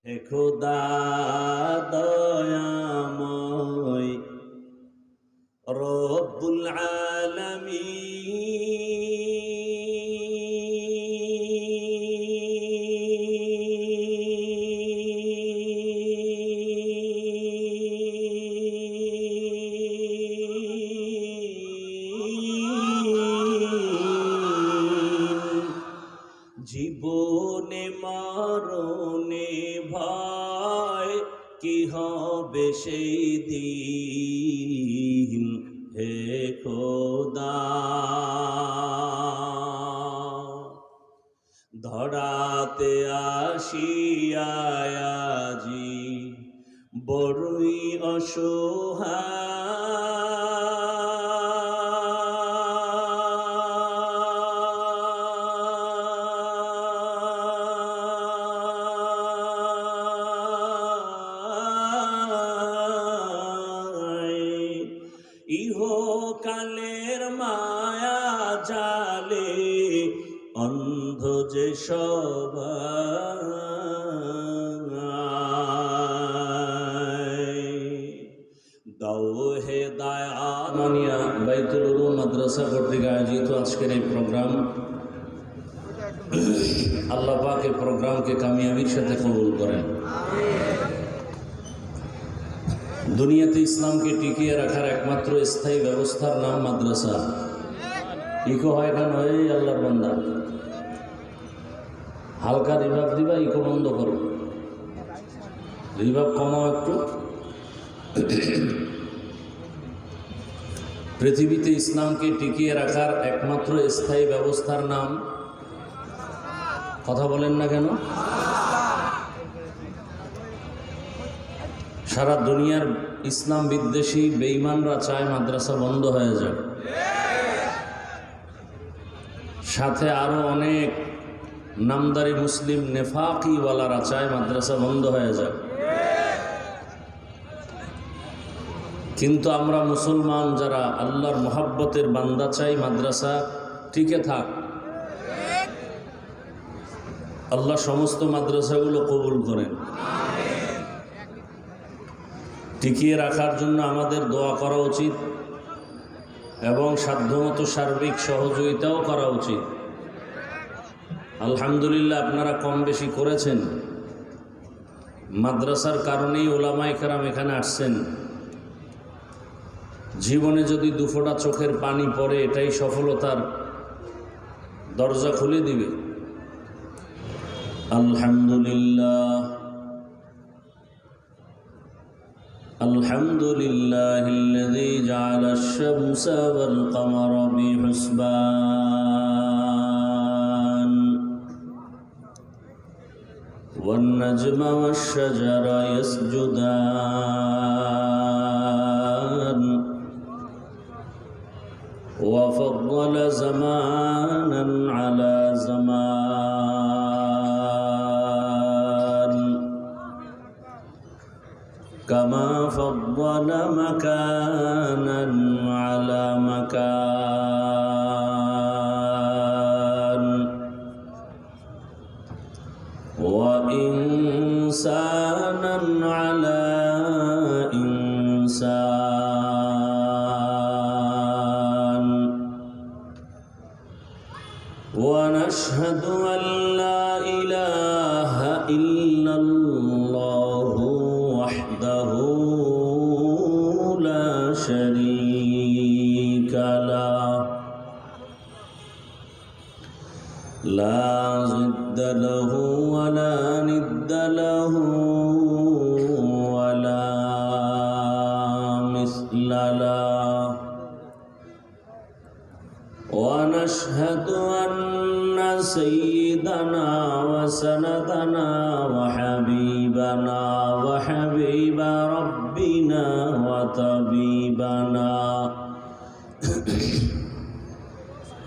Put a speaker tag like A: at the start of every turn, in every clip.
A: হে খোদা দয়াময় রব্বুল আলামিন জীবনে মরণে ভয় কি হবে সেই দিন হে খোদা ধরাতে আসিয়াজি বড়ই ইহকালের মায়া জালে অন্ধ যে সবাই দাও হেদায়াত মানিয়া বাইতুল উলুম মাদ্রাসা কর্তৃক আয়োজিত আজকের এই প্রোগ্রাম আল্লাহ পাক এই প্রোগ্রামকে কামিয়াবির সাথে কবুল করেন। দুনিয়াতে ইসলামকে টিকিয়ে রাখার একমাত্র স্থায়ী ব্যবস্থার নাম মাদ্রাসা। ইকো হয় কেন? এই আল্লাহর বান্দা হালকা রিভাব দিবা, ইকো বন্ধ করো, রিভাব কমাও একটু। পৃথিবীতে ইসলামকে টিকিয়ে রাখার একমাত্র স্থায়ী ব্যবস্থার নাম, কথা বলেন না কেন? সারা দুনিয়ার ইসলাম বিদ্বেষী বেঈমানরা চায় মাদ্রাসা বন্ধ হয়ে যাক, সাথে আরো অনেক নামদারি মুসলিম নেফাকিওয়ালারা চায় মাদ্রাসা বন্ধ হয়ে যাক। কিন্তু আমরা মুসলমান যারা আল্লাহর মোহাব্বতের বান্দা চাই মাদ্রাসা টিকে থাক। আল্লাহ সমস্ত মাদ্রাসাগুলো কবুল করেন। টিকিয়ে রাখার জন্য আমাদের দোয়া করা উচিত এবং সাধ্যমতো সার্বিক সহযোগিতাও করা উচিত। আলহামদুলিল্লাহ আপনারা কম বেশি করেছেন। মাদ্রাসার কারণেই ওলামায়ে কেরাম এখানে আসছেন। জীবনে যদি দুফোঁটা চোখের পানি পড়ে এটাই সফলতার দরজা খুলে দিবে। আলহামদুলিল্লাহ আলহামদুলিল্লাহিল্লাযী জাআলাশ শামসা ওয়াল কমারা বিহুসবান ওয়ান নাজমা ওয়াশ শাজারা ইয়াসজুদান ওয়া ফাদ্দালা জামানান আলা জামান كما فضل مكانا على مكان وإنسانا على إنسان ونشهد أن لا إله إلا الله وحده لا شريك له لا ضد له ولا ند له ولا مثل له ونشهد أن سيدنا وسندنا وحبيبنا وحبيب ربنا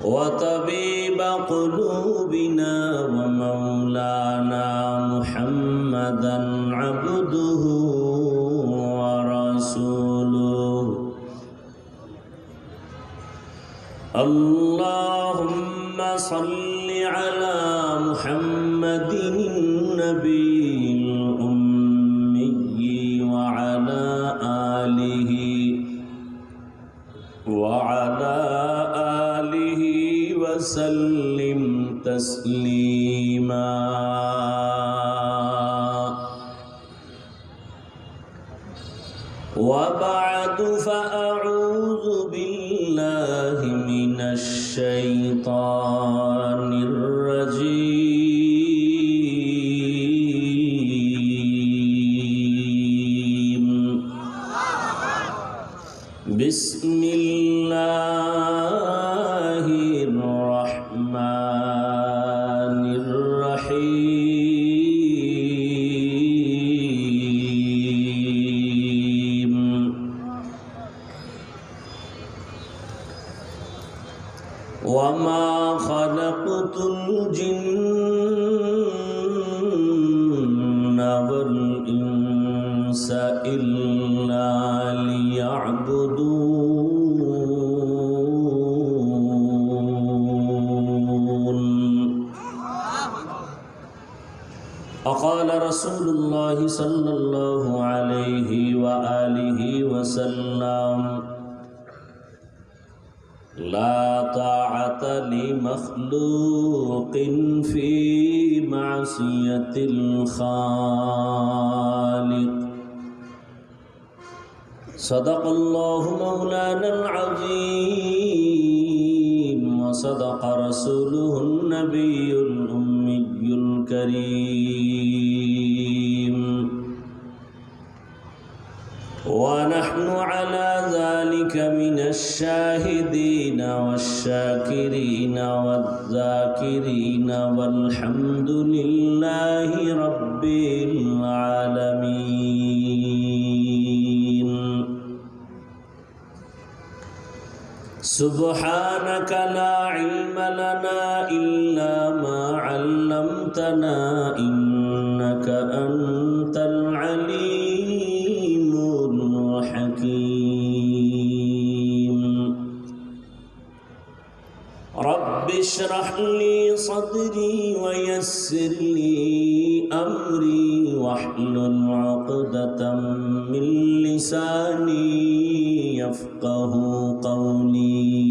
A: وطبيب قلوبنا ومولانا محمدا عبده ورسوله اللهم صل على محمد النبي الأمي تسليما وبعد فأعوذ بالله من الشيطان الرجيم بسم الله الرحمن الرحيم وما خلقت الجن والإنس إلا ليعبدون وقال رسول الله صلى الله عليه وآله وسلم لا طاعة لمخلوق في معصية الخالق صدق الله مولانا العظيم وصدق رسوله النبي الأمي الكريم ونحن على ذلك من الشاهدين والشاكرين والذاكرين والحمد لله رب العالمين سبحانك لا علم لنا إلا ما علمتنا إنك أنت العليم الحكيم رب اشرح لي صدري ويسر لي أمري واحلل عقدة من لساني يفقه قولي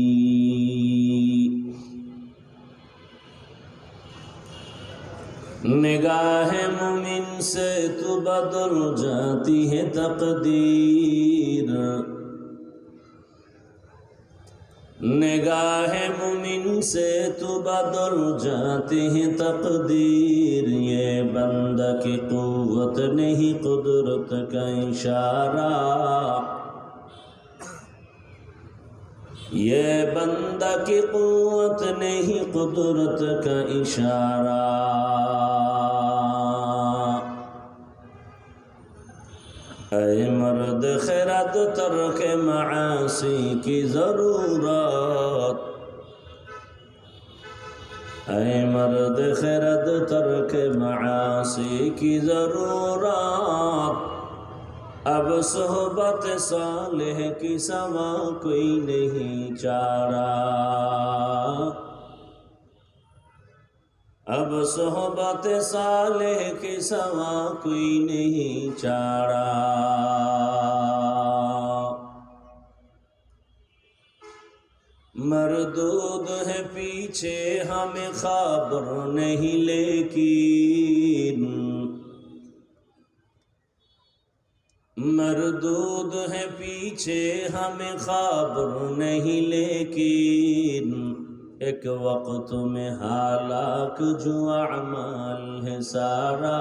A: निगाह मुमिन से तो बदल जाती है तकदीर निगाह मुमिन से तो बदल जाती है तकदीर ये बंदा की कुव्वत नहीं कुदरत का इशारा ये बंदा की कुव्वत नहीं कुदरत का इशारा ऐ मर्द खैरात तर्क मासी की ज़रूरत ऐ मर्द खैरात तर्क मासी की ज़रूरत अब सोहबत सालेह की सवा कोई नहीं चारा अब सोहबत सालेह की सवा कोई नहीं चारा मरदूद है पीछे हमें खबर नहीं लेकिन मरदूद है पीछे हमें खबर नहीं लेकिन एक वक्त में हालाक जो अमाल है सारा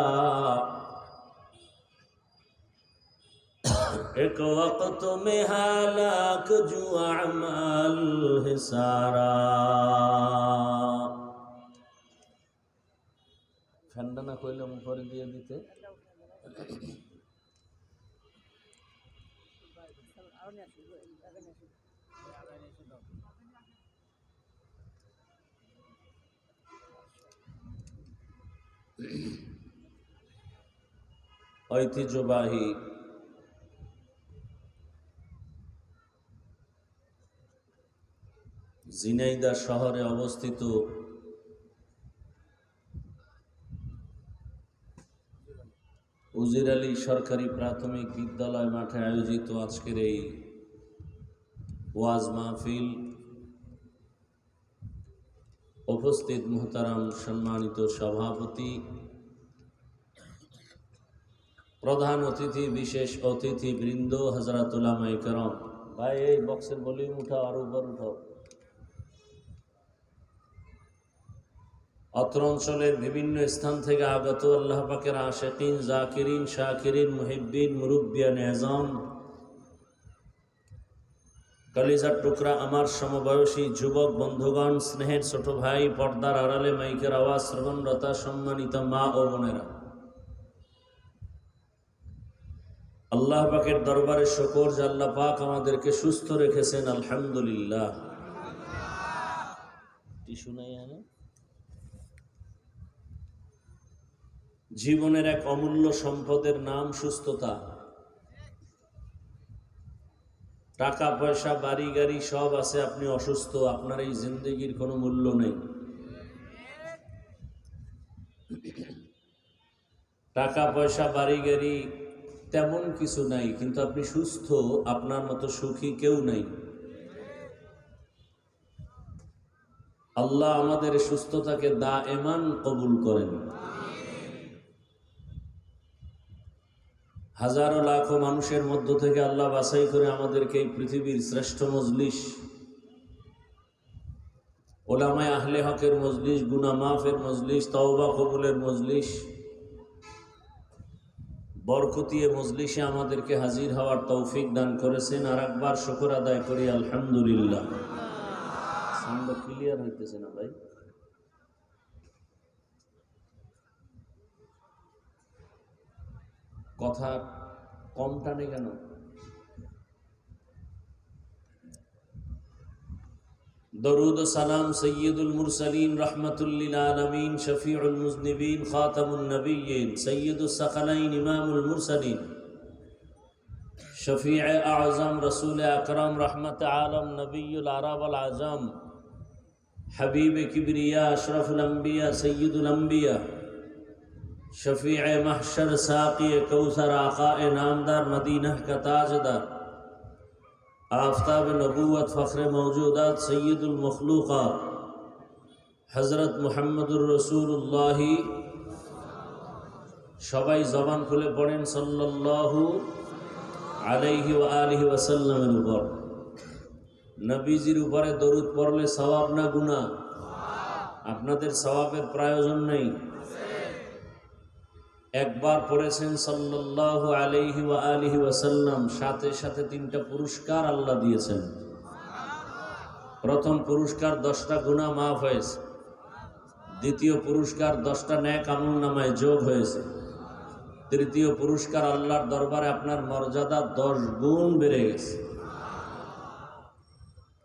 A: एक वक्त में हालाक जो अमाल है सारा ठंडा ना कोई मुखर दिए दीते ঐতিহ্যবাহী ঝিনাইদহ শহরে অবস্থিত উজির আলী সরকারি প্রাথমিক বিদ্যালয় মাঠে আয়োজিত আজকের এই ওয়াজ মাহফিল উপস্থিত মুহতারাম সম্মানিত সভাপতি, প্রধান অতিথি, বিশেষ অতিথি বৃন্দ, হযরত উলামায়ে কেরাম, ভাই এই বক্সের ভলিউম উঠাও, আর উপর উঠাও। অত্র অঞ্চলের বিভিন্ন স্থান থেকে আগত আল্লাহ পাকের আশিকিন, জাকিরিন, শাকিরিন, মুহিব্বিন, মুরব্বিয়ান আযম, কলিজার টুকরা আমার সমবয়সী যুবক বন্ধুগণ, স্নেহের ছোট ভাই, পর্দার আড়ালে মাইকের আওয়াজ শ্রবণরতা সম্মানিত মা ও বোনেরা, আল্লাহ পাকের দরবারে শুকর যে আল্লাহ পাক আমাদেরকে সুস্থ রেখেছেন, আলহামদুলিল্লাহ। জীবনের এক অমূল্য সম্পদের নাম সুস্থতা। টাকা পয়সা, বাড়ি গাড়ি সব আছে, আপনি অসুস্থ, আপনার এই জিন্দেগির কোনো মূল্য নেই। টাকা পয়সা, বাড়ি গাড়ি তেমন কিছু নাই, কিন্তু আপনি সুস্থ, আপনার মতো সুখী কেউ নাই। আল্লাহ আমাদের সুস্থতাকে দায়েমান কবুল করেন। হাজারো লাখো মানুষের মধ্য থেকে আল্লাহ বাছাই করে আমাদেরকে এই পৃথিবীর শ্রেষ্ঠ মজলিস, ওলামায়ে আহলে হকের মজলিস, গুনাহ মাফের মজলিস, তওবা কবুলের মজলিস, বরকতিয়ে মজলিসে আমাদেরকে হাজির হওয়ার তৌফিক দান করেছেন। আর একবার শুকর আদায় করি, আলহামদুলিল্লাহ। সাউন্ড ক্লিয়ার হইতেছে না ভাই? কথা কম টানে কেন? দরুদ ও সালাম সৈয়দুল মুরসালিন, রাহমাতুল লিল আলামিন, শফিউল মুজনিবিন, খাতামুন নবিয়্যিন, সৈয়দুস সাকালাইন, ইমামুল মুরসালিন, শফিয়ে আযম, রাসূল আকরাম, রাহমাত আলম, নবিয়ুল আরব ওয়াল আজম, হাবিবে কিবরিয়া, আশরাফুল আম্বিয়া, সৈয়দুল আম্বিয়া, शफीए महशर, साक़ी कौसर, आक़ाए नामदार, मदीना का ताजदार, आफ्ताब नबूवत, फ़ख्र मौजूदात, सय्यदुल मखलूक़ात, हज़रत मुहम्मदुर रसूलुल्लाह। सबाई ज़बान खुले पड़ें सल्लल्लाहु अलैहि व आलिहि वसल्लमेर ऊपर। नबीजिर ऊपरे दरूद पड़ले सवाब ना गुनाह? आपनादेर सवाबेर प्रयोजन नेই। একবার পড়েছেন সাল্লাল্লাহু আলাইহি ওয়া আলিহি ওয়াসাল্লাম, সাথে সাথে 3টা পুরস্কার আল্লাহ দিয়েছেন। প্রথম পুরস্কার 10টা গুনাহ মাফ হয়েছে, দ্বিতীয় পুরস্কার 10টা নেক আমলনামায় যোগ হয়েছে, তৃতীয় পুরস্কার আল্লাহর দরবারে আপনার মর্যাদা 10 গুণ বেড়ে গেছে।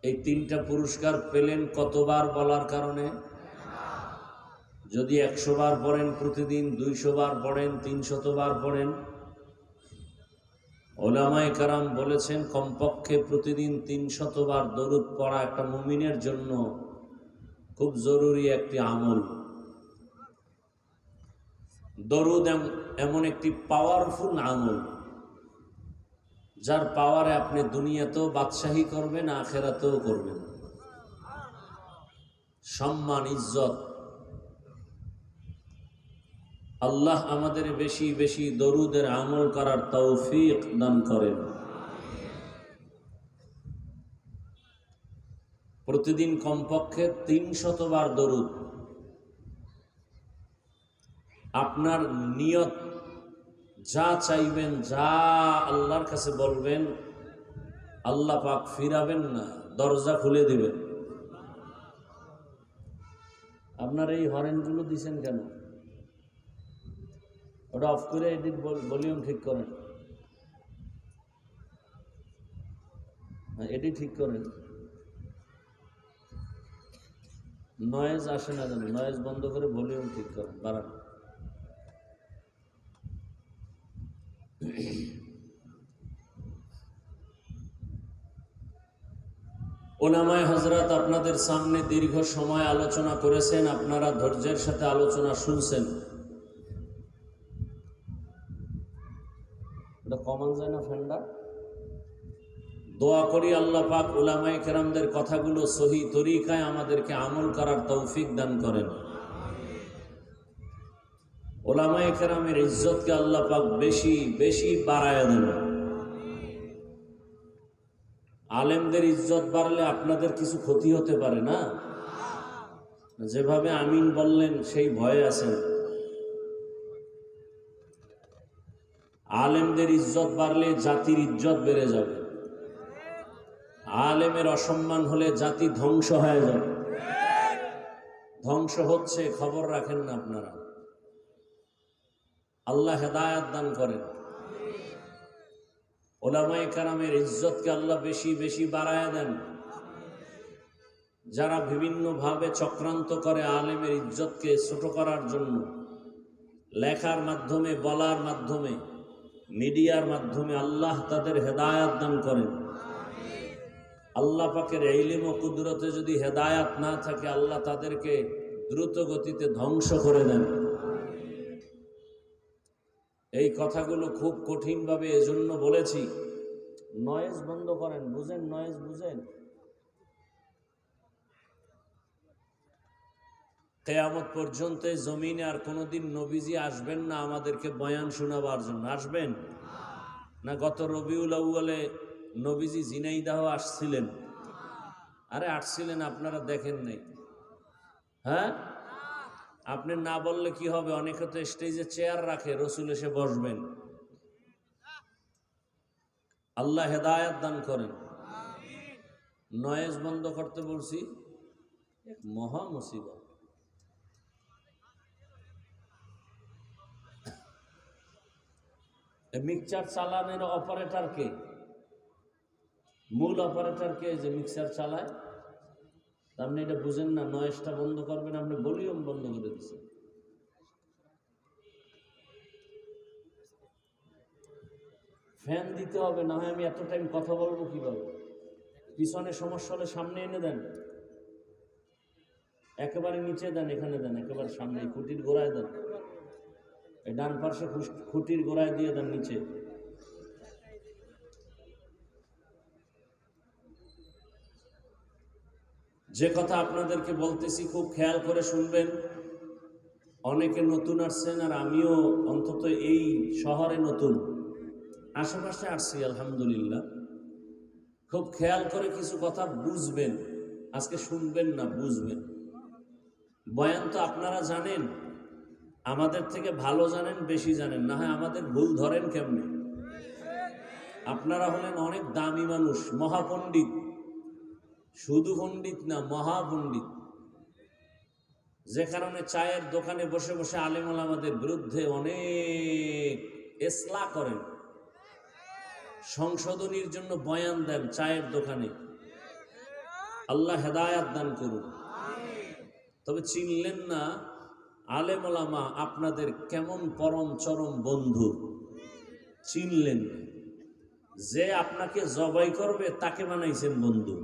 A: এই 3টা পুরস্কার পেলেন কতবার বলার কারণে? যদি 100 বার পড়েন প্রতিদিন, 200 বার পড়েন, 300 বার পড়েন, ওলামায়ে কেরাম বলেছেন কমপক্ষে প্রতিদিন 300 বার দরুদ পড়া একটা মুমিনের জন্য খুব জরুরি একটি আমল। দরুদ এমন একটি পাওয়ারফুল আমল, যার পাওয়ারে আপনি দুনিয়াতেও বাদশাহী করবেন, আখিরাতেও করবেন, সম্মান, ইজ্জত। আল্লাহ আমাদের বেশি বেশি দরুদের আমল করার তৌফিক দান করেন। প্রতিদিন কমপক্ষে 300 বার দরুদ। আপনার নিয়ত যা চাইবেন, যা আল্লাহর কাছে বলবেন, আল্লাহ পাক ফিরাবেন না, দরজা খুলে দিবেন। আপনার এই হরেনগুলো দিছেন কেন? ওটা অফ করে এদিক ভলিউম ঠিক করেন, এটি ঠিক করেন। নয়েজ আসে না যেন, নয়েজ বন্ধ করে ভলিউম ঠিক করেন, বাড়ান। উলামায়ে হযরত আপনাদের সামনে দীর্ঘ সময় আলোচনা করেছেন, আপনারা ধৈর্যের সাথে আলোচনা শুনছেন। এটা কমান যায় না ফ্যানটা? দোয়া করি আল্লাহ পাক উলামায়ে কেরামদের কথাগুলো সহি তরিকায় আমাদেরকে আমল করার তৌফিক দান করেন। উলামায়ে কেরামের ইজ্জতকে আল্লাহ পাক বেশি বেশি বাড়ায়া দেন। আলেমদের ইজ্জত বাড়লে আপনাদের কিছু ক্ষতি হতে পারে না? যেভাবে আমিন বললেন সেই ভয়ে আছেন। আলেমদের ইজ্জত বাড়লে জাতির ইজ্জত বেড়ে যাবে। আলেমের অসম্মান হলে জাতি ধ্বংস হয়ে যাবে। ধ্বংস হচ্ছে, খবর রাখেন না আপনারা। আল্লাহ হেদায়াত দান করেন। উলামায়ে কেরামের ইজ্জতকে আল্লাহ বেশি বেশি বাড়ায়া দেন। যারা বিভিন্নভাবে চক্রান্ত করে আলেমের ইজ্জতকে ছোট করার জন্য, লেখার মাধ্যমে, বলার মাধ্যমে, মিডিয়ার মাধ্যমে, আল্লাহ তাদের হেদায়াত দান করেন। আল্লাহ পাকের ইলম ও কুদরতে যদি হেদায়াত না থাকে, আল্লাহ তাদেরকে দ্রুত গতিতে ধ্বংস করে দেন। এই কথাগুলো খুব কঠিনভাবে এজন্য বলেছি। নয়েজ বন্ধ করেন, বুঝেন? নয়েজ বুঝেন? কিয়ামত পর্যন্ত জমিনে আর কোনোদিন নবীজি আসবেন না আমাদেরকে বয়ান শোনাবার জন্য। আসবেন না? গত রবিউল আউয়ালে নবীজি ঝিনাইদহ আসছিলেন। আরে আসছিলেন, আপনারা দেখেন নাই? হ্যাঁ, আপনি না বললে কি হবে? অনেকে তো স্টেজে চেয়ার রাখে, রসুল এসে বসবেন। আল্লাহ হেদায়াত দান করেন। নয়েজ বন্ধ করতে বলছি, এক মহা মুসিবত। মিক্সার চালানোর অপারেটর কে? মূল অপারেটর কে যে মিক্সার চালায়? আপনি এটা বুঝেন না? নয়েজটা বন্ধ করবেন, আপনি ভলিউম বন্ধ করে দিচ্ছেন। ফ্যান দিতে হবে, না হয় আমি এত টাইম কথা বলবো কিভাবে? পিছনে সমস্যা হলে সামনে এনে দেন, একেবারে নিচে দেন, এখানে দেন, একেবারে সামনে খুঁটির গোড়ায় দেন। এই ডান পাশে খুঁটির গোড়ায় দিয়ে দেন, নিচে। যে কথা আপনাদেরকে বলতেছি খুব খেয়াল করে শুনবেন। অনেকে নতুন আসছেন, আর আমিও অন্তত এই শহরে নতুন, আশেপাশে আসছি আলহামদুলিল্লাহ। খুব খেয়াল করে কিছু কথা বুঝবেন। আজকে শুনবেন না, বুঝবেন। বয়ান তো আপনারা জানেন, আমাদের থেকে ভালো জানেন, বেশি জানেন, না হয় আমাদের ভুল ধরেন কেমনে? আপনারা হলেন অনেক দামি মানুষ, মহাপণ্ডিত। শুধু পণ্ডিত না, মহাপণ্ডিত। যে কারণে চায়ের দোকানে বসে বসে আলেম ওলামাদের বিরুদ্ধে অনেক ইসলাহ করেন, সংশোধনীর জন্য বয়ান দেন চায়ের দোকানে। আল্লাহ হেদায়াত দান করুন। তবে চিনলেন না আলেম ওলামা আপনাদের কেমন পরম চরম বন্ধু? চিনলেন? যে আপনাকে জবাই করবে তাকে বানাইছেন বন্ধু।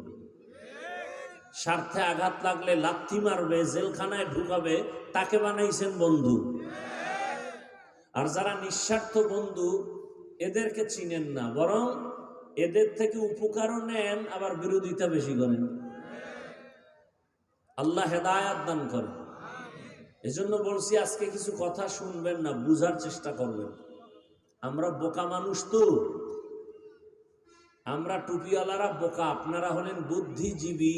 A: স্বার্থে আঘাত লাগলে লাথি মারবে, জেলখানায় ঢুকাবে, তাকে বানাইছেন বন্ধু। আর যারা নিঃস্বার্থ বন্ধু, এদেরকে চিনেন না, বরং এদের থেকে উপকারও নেন, আবার বিরোধিতা বেশি করেন। আল্লাহ হেদায়াত দান করেন। এজন্য বলছি, আজকে কিছু কথা শুনবেন না, বুঝার চেষ্টা করবেন। আমরা বোকা মানুষ তো, আমরা টুপিওয়ালারা বোকা, আপনারা হলেন বুদ্ধিজীবী।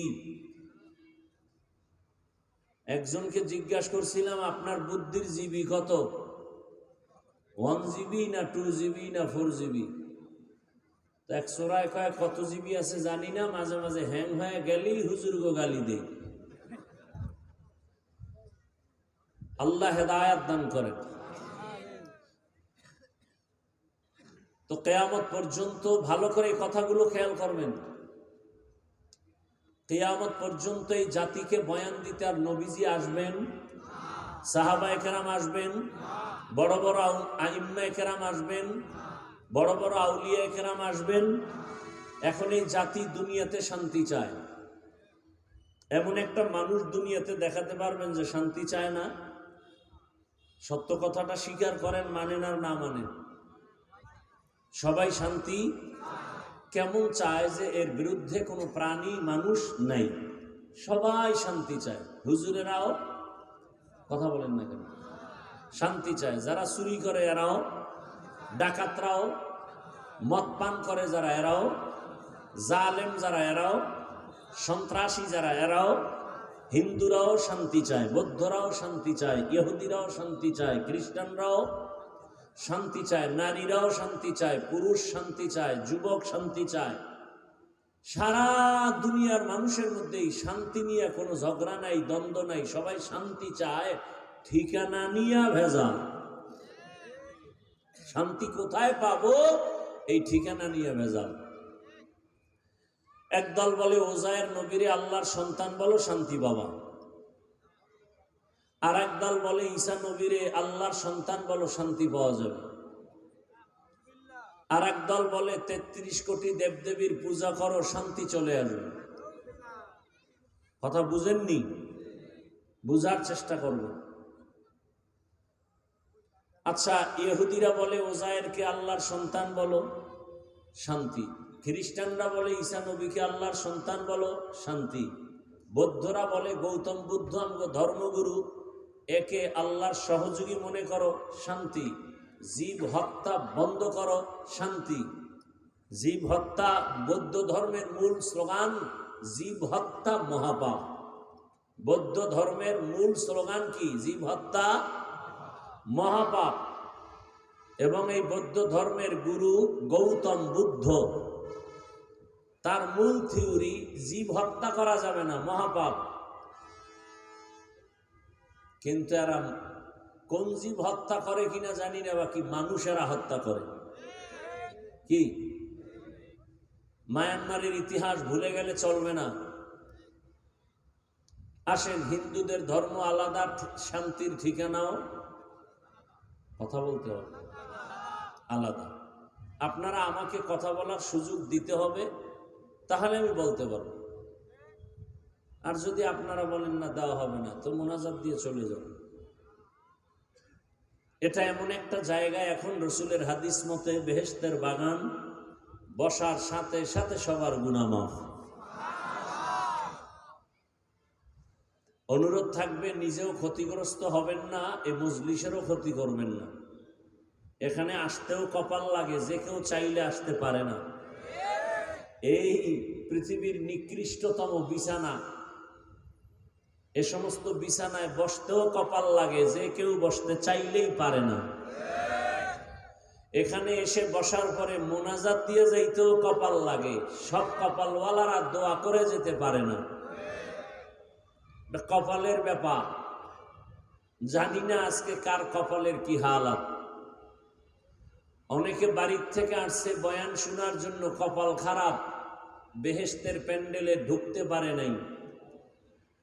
A: একজনকে জিজ্ঞাসা করছিলাম, আপনার বুদ্ধির জিবি কত? 1 জিবি না 2 জিবি না 4 জিবি? তো এক সোরায় কয় কত জিবি আছে জানি না, মাঝে মাঝে হ্যাং হয়ে গেলেই হুজুরগো গালি দেয়। আল্লাহ হেদায়াত দান করেন। তো কিয়ামত পর্যন্ত ভালো করে এই কথাগুলো খেয়াল করবেন। কিয়ামত পর্যন্ত এই জাতিকে বয়ান দিতে আর নবীজি আসবেন, সাহাবায়ে কেরাম আসবেন, বড় বড় আইম্মায়ে কেরাম আসবেন, বড় বড় আউলিয়ায়ে কেরাম আসবেন। এখন এই জাতি দুনিয়াতে শান্তি চায়। এমন একটা মানুষ দুনিয়াতে দেখাতে পারবেন যে শান্তি চায় না? সত্য কথাটা স্বীকার করেন, মানেন আর না মানেন, সবাই শান্তি কেমন চায় যে এর বিরুদ্ধে কোনো প্রাণী মানুষ নাই, সবাই শান্তি চায়। হুজুরেরাও কথা বলেন না কেন? শান্তি চায়। যারা চুরি করে এরাও, ডাকাতরাও, মদ পান করে যারা এরাও, জালেম যারা এরাও, সন্ত্রাসী যারা এরাও, হিন্দুরাও শান্তি চায়, বৌদ্ধরাও শান্তি চায়, ইহুদিরাও শান্তি চায়, খ্রিস্টানরাও শান্তি চায়, নারীরাও শান্তি চায়, পুরুষ শান্তি চায়, যুবক শান্তি চায়। সারা দুনিয়ার মানুষের মধ্যেই শান্তি নিয়ে কোনো ঝগড়া নাই, দ্বন্দ্ব নাই, সবাই শান্তি চায়। ঠিকানা নিয়ে ভেজাল। শান্তি কোথায় পাবো? এই ঠিকানা নিয়ে ভেজাল। একদল বলে ওজায়ের নবীরে আল্লাহর সন্তান বলো, শান্তি পাবা। আর একদল বলে ঈসা নবীরে আল্লাহর সন্তান বলো, শান্তি পাওয়া যাবে। আর একদল বলে ৩৩ কোটি দেবদেবীর পূজা করো, শান্তি চলে আসবে। কথা বুঝেননি? বুঝার চেষ্টা করব। আচ্ছা, ইহুদিরা বলে ওজায়েরকে আল্লাহর সন্তান বলো, শান্তি। খ্রিস্টানরা বলে ঈসা নবীকে আল্লাহর সন্তান বলো, শান্তি। বৌদ্ধরা বলে গৌতম বুদ্ধ আমগো ধর্মগুরু, একে আল্লাহর সহযোগী মনে করো, শান্তি। জীব হত্যা বন্ধ করো, শান্তি। জীব হত্যা বৌদ্ধ ধর্মের মূল স্লোগান, জীব হত্যা মহাপাপ। বৌদ্ধ ধর্মের মূল স্লোগান কি? জীব হত্যা মহাপাপ। এবং এই বৌদ্ধ ধর্মের গুরু গৌতম বুদ্ধ, তার মূল থিওরি জীব হত্যা করা যাবে না, মহাপাপ। কিন্তু এরা কোন জীব হত্যা করে কিনা জানি না, বাকি মানুষেরা হত্যা করে। কি মায়ানমারের ইতিহাস ভুলে গেলে চলবে না। আসেন, হিন্দুদের ধর্ম আলাদা, শান্তির ঠিকানাও কথা বলতে হবে আলাদা। আপনারা আমাকে কথা বলার সুযোগ দিতে হবে, তাহলে আমি বলতে পারবো। আর যদি আপনারা বলেন না দেওয়া হবে না, তো মোনাজাত দিয়ে চলে যাবে। এটা এমন একটা জায়গা, এখন রসুলের হাদিস মতে বেহেশতের বাগান, বসার সাথে সাথে সবার গুনাহ মাফ। অনুরোধ থাকবে, নিজেও ক্ষতিগ্রস্ত হবেন না, এই মজলিসেরও ক্ষতি করবেন না। এখানে আসতেও কপাল লাগে, যে কেউ চাইলে আসতে পারে না। এই পৃথিবীর নিকৃষ্টতম বিছানা, এ সমস্ত বিছানায় বসতেও কপাল লাগে, যে কেউ বসতে চাইলেই পারে না। এখানে এসে বসার পরে মোনাজাত দিয়ে যাইতেও কপাল লাগে, সব কপালওয়ালারা দোয়া করে যেতে পারে না। কপালের ব্যাপার। জানি না আজকে কার কপালের কি হালাত। অনেকে বাড়ির থেকে আসছে বয়ান শোনার জন্য, কপাল খারাপ, বেহেশতের প্যান্ডেলে ঢুকতে পারে নাই।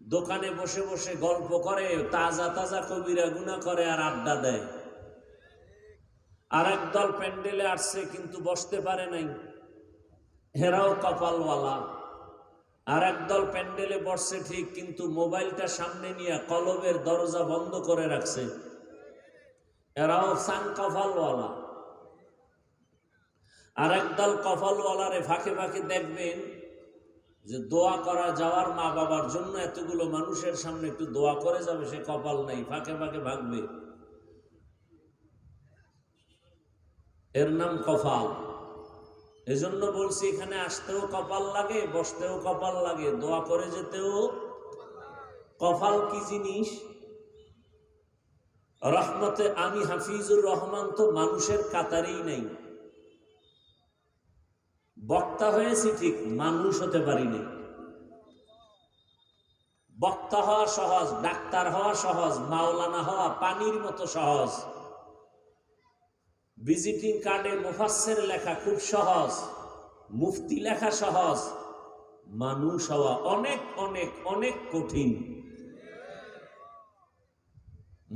A: দোকানে বসে বসে গল্প করে, তাজা তাজা কবিরা গুনাহ করে আর আড্ডা দেয়। আর একদল প্যান্ডেলে আসছে কিন্তু বসতে পারে নাই, হেরাও কপালওয়ালা। আর একদল প্যান্ডেলে বসছে ঠিক, কিন্তু মোবাইলটা সামনে নিয়ে কলবের দরজা বন্ধ করে রাখছে, এরাও সাং কপালওয়ালা। আর একদল কপালওয়ালারে ফাঁকে ফাঁকে দেখবেন যে দোয়া করা যাওয়ার, মা বাবার জন্য এতগুলো মানুষের সামনে একটু দোয়া করে যাবে, সে কপাল নাই, ফাঁকে ফাঁকে ভাগবে। এর নাম কপাল। এজন্য বলছি, এখানে আসতেও কপাল লাগে, বসতেও কপাল লাগে, দোয়া করে যেতেও। কপাল কি জিনিস? রহমতে আমি হাফিজুর রহমান তো মানুষের কাতারেই নাই। বক্তা হয়েছি ঠিক, মানুষ হতে পারিনি। বক্তা হওয়া সহজ, ডাক্তার হওয়া সহজ, মাওলানা হওয়া পানির মতো সহজ। ভিজিটিং কার্ডে মুফাসসির লেখা খুব সহজ, মুফতি লেখা সহজ, মানুষ হওয়া অনেক অনেক অনেক কঠিন।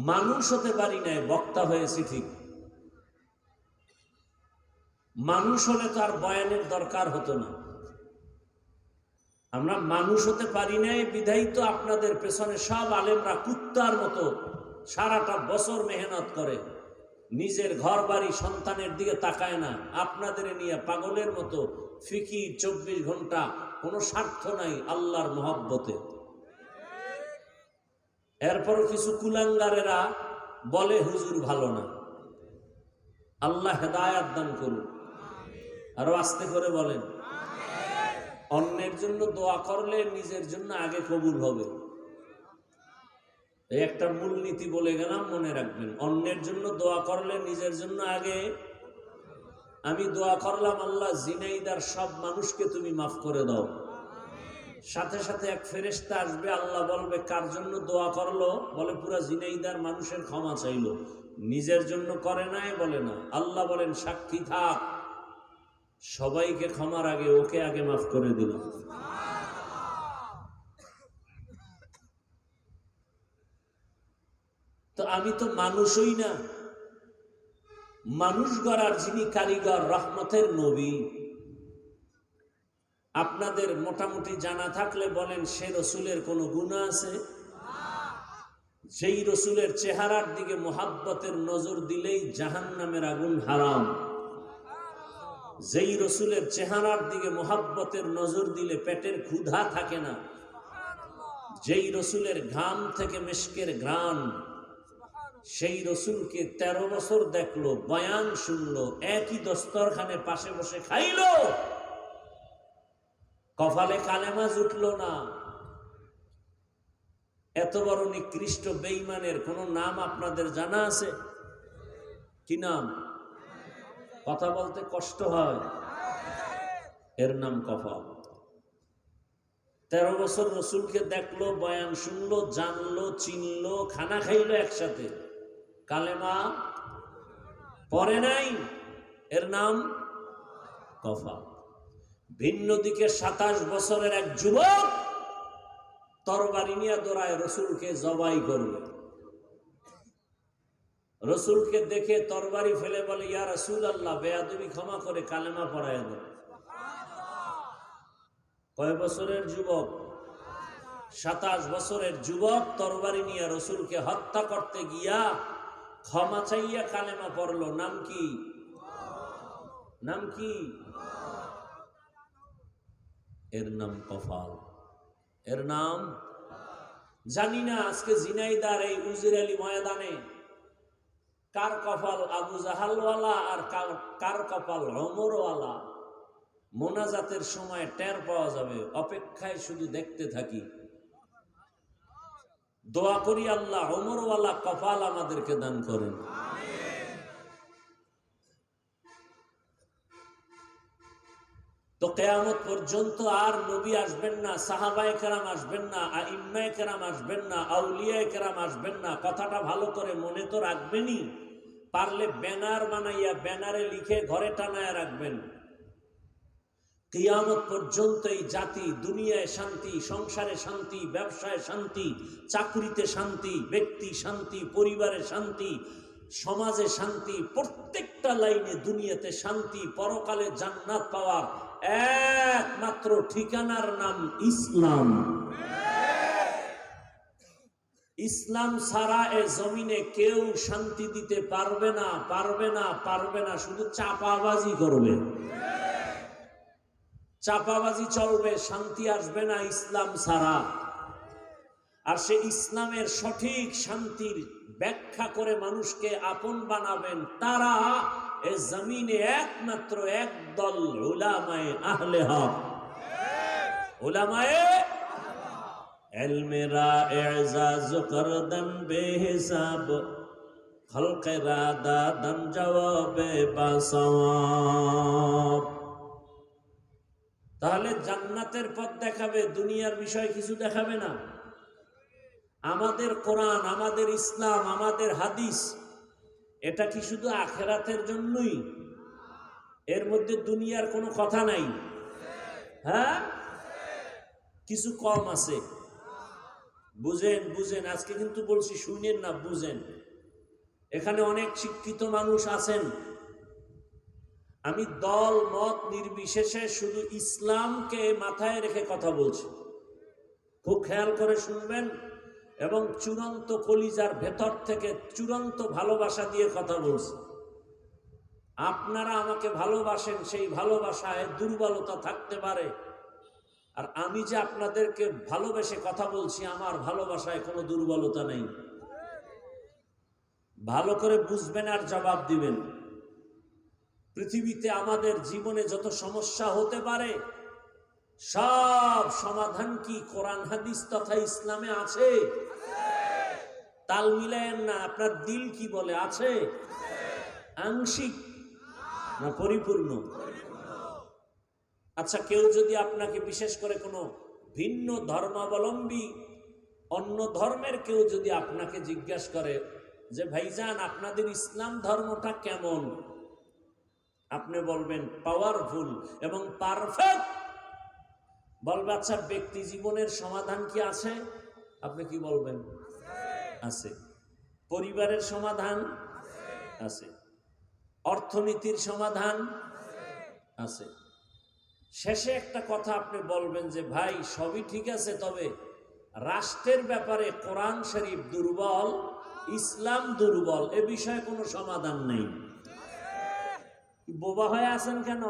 A: মানুষ হতে পারি নাই, বক্তা হয়েছি ঠিক। মানুষ হলে তো আর বয়ানের দরকার হতো না। আমরা মানুষ হতে পারি নাই বিধাই তো আপনাদের পেছনে সব আলেমরা কুত্তার মতো সারাটা বছর মেহনত করে, নিজের ঘর বাড়ি সন্তানের দিকে তাকায় না, আপনাদের নিয়ে পাগলের মতো ফিকির 24 ঘন্টা, কোনো স্বার্থ নাই আল্লাহর মহব্বতে। এরপরও কিছু কুলাঙ্গারেরা বলে হুজুর ভালো না। আল্লাহ হেদায়াত দান করুন। আরো আস্তে করে বলেন। অন্যের জন্য দোয়া করলে নিজের জন্য আগে কবুল হবে। এই একটা মূলনীতি বলে গেলাম, মনে রাখবেন। অন্যের জন্য দোয়া করলে নিজের জন্য আগে। আমি দোয়া করলাম, আল্লাহ জিনাইদার সব মানুষকে তুমি মাফ করে দাও, সাথে সাথে এক ফেরেশতা আসবে, আল্লাহ বলবে কার জন্য দোয়া করলো? বলে পুরা জিনাইদার মানুষের ক্ষমা চাইলো, নিজের জন্য করে নাই। বলে না। আল্লাহ বলেন সাক্ষী থাক, সবাইকে ক্ষমার আগে ওকে আগে মাফ করে দিলাম। তো আমি তো মানুষই না, মানুষ গড়ার যিনি কারিগর, রহমতের নবী। আপনাদের মোটামুটি জানা থাকলে বলেন, সে রসুলের কোনো গুনাহ আছে? যেই রসুলের চেহারার দিকে মোহাব্বতের নজর দিলেই জাহান্নামের আগুন হারাম। যেই রসুলের চেহারার দিকে মোহাব্বতের নজর দিলে পেটের ক্ষুধা থাকে না। যেই রসুলের ঘাম থেকে মেশকের ঘ্রাণ, সেই রসুলকে 13 বছর দেখলো, বয়ান শুনলো, একই দস্তরখানে পাশে বসে খাইলো, কপালে কালেমা জুটলো না। এত বড় নিকৃষ্ট বেঈমানের কোন নাম আপনাদের জানা আছে? কি নাম? কথা বলতে কষ্ট হয়। এর নাম কপাল। 13 বছর রসুলকে দেখলো, বয়ান শুনলো, জানলো, চিনলো, খানা খাইলো একসাথে, কালেমা পড়ে নাই। এর নাম কপাল। ভিন্ন দিকে 27 বছরের এক যুবক তরবারি নিয়ে দৌড়ায় রসুলকে জবাই করবে। রসুলকে দেখে তরবারি ফেলে বলে, ইয়া রাসূলুল্লাহ, বেয়াদবি ক্ষমা করে কালেমা পড়ায় দেন। কয় বছরের যুবক? 27 বছরের যুবক তরবারি নিয়ে রসুলকে হত্যা করতে গিয়া ক্ষমা চাইয়া কালেমা পড়লো। নাম কি? নাম কি? এর নাম কপাল। এর নাম জানি না। আজকে ঝিনাইদার এই উজির আলী ময়দানে কার কপাল আবু জাহালওয়ালা আর কার কপাল ওমরওয়ালা, মোনাজাতের সময় টের পাওয়া যাবে। অপেক্ষায় শুধু দেখতে থাকি। দোয়া করি আল্লাহ ওমরওয়ালা কপাল আমাদেরকে দান করেন। তো কিয়ামত পর্যন্ত আর নবী আসবেন না, সাহাবায়ে কেরাম আসবেন না, আইম্মায়ে কেরাম আসবেন না, আউলিয়ায়ে কেরাম আসবেন না। কথাটা ভালো করে মনে তো রাখবেনই। পারলে ব্যানার বানাইয়া ব্যানারে লিখে ঘরে টানায় রাখবেন। কিয়ামত পর্যন্ত এই জাতি দুনিয়ায় শান্তি, সংসারে শান্তি, ব্যবসায় শান্তি, চাকরিতে শান্তি, ব্যক্তি শান্তি, পরিবারে শান্তি, সমাজে শান্তি, প্রত্যেকটা লাইনে দুনিয়াতে শান্তি, পরকালে জান্নাত পাওয়ার একমাত্র ঠিকানার নাম ইসলাম। ইসলাম ছাড়া এ জমিনে কেউ শান্তি দিতে পারবে না, পারবে না, পারবে না। শুধু চাপাবাজি করবে, চাপাবাজি চলবে, শান্তি আসবে না ইসলাম ছাড়া। আর সে ইসলামের সঠিক শান্তির ব্যাখ্যা করে মানুষকে আপন বানাবেন তারা এ জমিনে একমাত্র একদল উলামায়ে আহলে হক। উলামায়ে ইলমেরা ইজাজ করদন বেহিসাব, খলকেরা দাদন জবাবে বাসওয়াব। তাহলে জান্নাতের পথ দেখাবে, দুনিয়ার বিষয় কিছু দেখাবে না। আমাদের কোরআন, আমাদের ইসলাম, আমাদের হাদিস, এটা কি শুধু আখেরাতের জন্যই? এর মধ্যে দুনিয়ার কোনো কথা নাই? হ্যাঁ, কিছু কম আছে। বুঝেন, বুঝেন। আজকে কিন্তু বলছি, শুনেন না, বুঝেন। এখানে অনেক শিক্ষিত মানুষ আছেন। আমি দল মত নির্বিশেষে শুধু ইসলামকে মাথায় রেখে কথা বলছি। খুব খেয়াল করে শুনবেন। এবং চূড়ান্ত কলিজার ভেতর থেকে চূড়ান্ত ভালোবাসা দিয়ে কথা বলছি। আপনারা আমাকে ভালোবাসেন, সেই ভালোবাসায় দুর্বলতা থাকতে পারে, আর আমি যে আপনাদেরকে ভালোবেসে কথা বলছি, আমার ভালোবাসায় কোনো দুর্বলতা নেই। ভালো করে বুঝবেন আর জবাব দিবেন। পৃথিবীতে আমাদের জীবনে যত সমস্যা হতে পারে, সব সমাধান কি কোরআন হাদিস তথা ইসলামে আছে? তাল মিলায়েন না। আপনার দিল কি বলে? আছে? আংশিক না পরিপূর্ণ? আচ্ছা, কেউ যদি আপনাকে, বিশেষ করে কোনো ভিন্ন ধর্মাবলম্বী অন্য ধর্মের কেউ যদি আপনাকে জিজ্ঞাসা করে যে ভাইজান আপনাদের ইসলাম ধর্মটা কেমন, আপনি বলবেন পাওয়ারফুল এবং পারফেক্ট। বলবে আচ্ছা ব্যক্তি জীবনের সমাধান কি আছে? আপনি কি বলবেন? আছে। পরিবারের সমাধান আছে। অর্থনীতির সমাধান আছে। শেষে একটা কথা আপনি বলবেন যে ভাই সবই ঠিক আছে, তবে রাষ্ট্রের ব্যাপারে কোরআন শরীফ দুর্বল, ইসলাম দুর্বল, এ বিষয়ে কোনো সমাধান নেই। বোবা হয়ে আছেন কেন?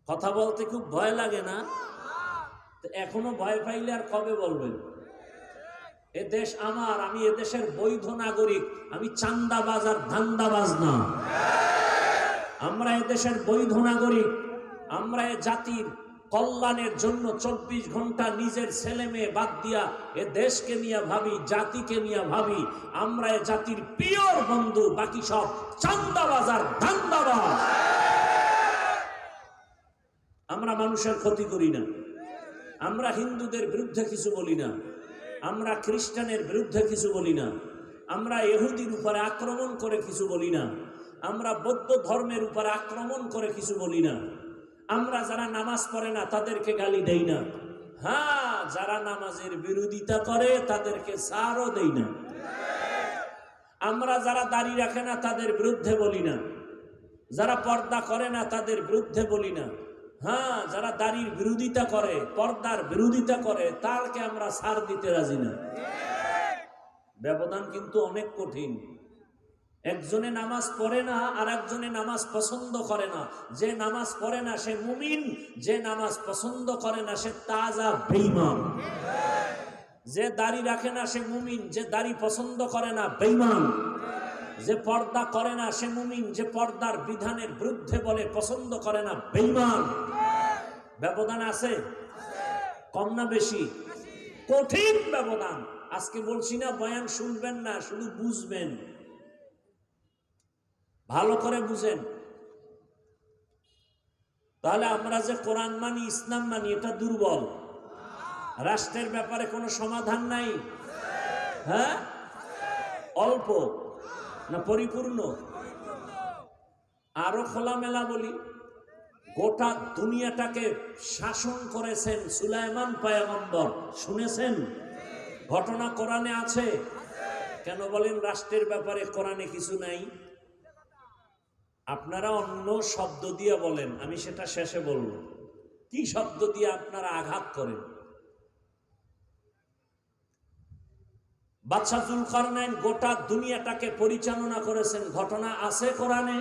A: কথা বলতে খুব ভয় লাগে না? এখনো ভয় পাইলে আর কবে বলবেন? এ দেশ আমার, আমি এদেশের বৈধ নাগরিক, আমি চান্দাবাজ আর ধান্দাবাজ না। আমরা এদেশের বৈধ নাগরিক। আমরা এ জাতির কল্যাণের জন্য 24 ঘন্টা নিজের ছেলে মেয়ে বাদ দিয়া এ দেশকে নিয়ে ভাবি, জাতিকে নিয়ে ভাবি। আমরা এ জাতির পিওর বন্ধু, বাকি সব চান্দাবাজ আর ধান্দাবাজ। আমরা মানুষের ক্ষতি করি না। আমরা হিন্দুদের বিরুদ্ধে কিছু বলি না। আমরা খ্রিস্টানের বিরুদ্ধে কিছু বলি না। আমরা ইহুদির উপরে আক্রমণ করে কিছু বলি না। আমরা বৌদ্ধ ধর্মের উপরে আক্রমণ করে কিছু বলি না। আমরা যারা নামাজ পড়ে না তাদেরকে গালি দেই না। হ্যাঁ, যারা নামাজের বিরোধিতা করে তাদেরকে ছাড়ও দেই না। আমরা যারা দাড়ি রাখে না তাদের বিরুদ্ধে বলি না। যারা পর্দা করে না তাদের বিরুদ্ধে বলি না। হ্যাঁ, যারা দাড়ির বিরোধিতা করে, পর্দার বিরোধিতা করে, তারকে আমরা ছাড় দিতে রাজি না। ব্যবধান কিন্তু অনেক কঠিন। একজনে নামাজ পড়ে না আর একজনে নামাজ পছন্দ করে না। যে নামাজ পড়ে না সে মুমিন, যে নামাজ পছন্দ করে না সে তাজা বেঈমান। যে দাড়ি রাখে না সে মুমিন, যে দাড়ি পছন্দ করে না বেঈমান। যে পর্দা করে না সে মুমিন, যে পর্দার বিধানের বিরুদ্ধে বলে পছন্দ করে না বেঈমান। ব্যবধান আছে? কম না বেশি? কঠিন ব্যবধান। আজকে বলছি না বয়ান শুনবেন না, শুধু বুঝবেন, ভালো করে বুঝেন। তাহলে আমরা যে কোরআন মানি, ইসলাম মানি, এটা দুর্বল। রাষ্ট্রের ব্যাপারে কোনো সমাধান নাই? হ্যাঁ, অল্প না পরিপূর্ণ? আরো খোলামেলা বলি, গোটা দুনিয়াটাকে শাসন করেছেন সুলাইমান পয়গম্বর। শুনেছেন? ঘটনা কোরআনে আছে। কেন বলেন রাষ্ট্রের ব্যাপারে কোরআনে কিছু নাই? আপনারা অন্য শব্দ দিয়ে বলেন, আমি সেটা শেষে বলবো। কি শব্দ দিয়ে আপনারা আঘাত করেন? বাদশা জুলকারনাইন গোটা দুনিয়াটাকে পরিচালনা করেছেন। ঘটনা আছে কোরআনে।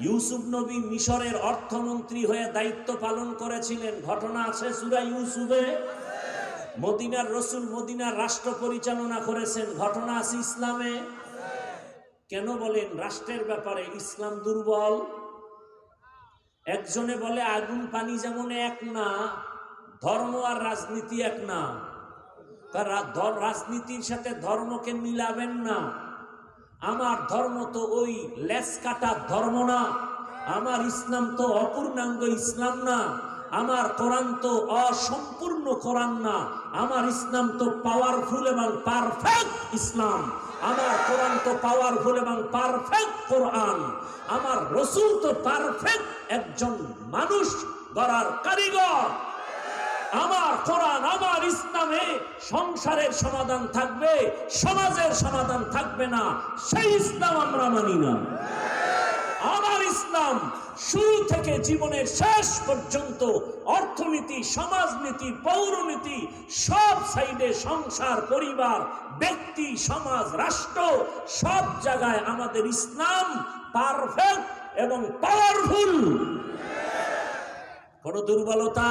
A: ইউসুফ নবী মিশরের অর্থমন্ত্রী হয়ে দায়িত্ব পালন করেছিলেন। ঘটনা আছে সূরা ইউসুফে। মদিনার রসুল মদিনার রাষ্ট্র পরিচালনা করেছেন। ঘটনা আছে ইসলামে। কেন বলেন রাষ্ট্রের ব্যাপারে ইসলাম দুর্বল? একজনে বলে আগুন পানি যেমন এক না, ধর্ম আর রাজনীতি এক না। রাজনীতির সাথে ধর্মকে মিলাবেন না। আমার ধর্ম তো ওই লেস কাটার ধর্ম না। আমার ইসলাম তো অপূর্ণাঙ্গ ইসলাম না। আমার কোরআন তো অসম্পূর্ণ কোরআন না। আমার ইসলাম তো পাওয়ারফুল এবং পারফেক্ট ইসলাম। আমার কোরআন তো পাওয়ারফুল এবং পারফেক্ট কোরআন। আমার রসুল তো পারফেক্ট একজন মানুষ গড়ার কারিগর। আমার কোরআন, আমার ইসলামে সংসারের সমাধান থাকবে, সমাজের সমাধান থাকবে না। সেই ইসলাম আমরা মানি না। আমার ইসলাম শুরু থেকে জীবনের শেষ পর্যন্ত অর্থনীতি, সমাজনীতি, পৌরনীতি সব সাইডে, সংসার, পরিবার, ব্যক্তি, সমাজ, রাষ্ট্র সব জায়গায় আমাদের ইসলাম পারফেক্ট এবং পাওয়ারফুল। কোন দুর্বলতা?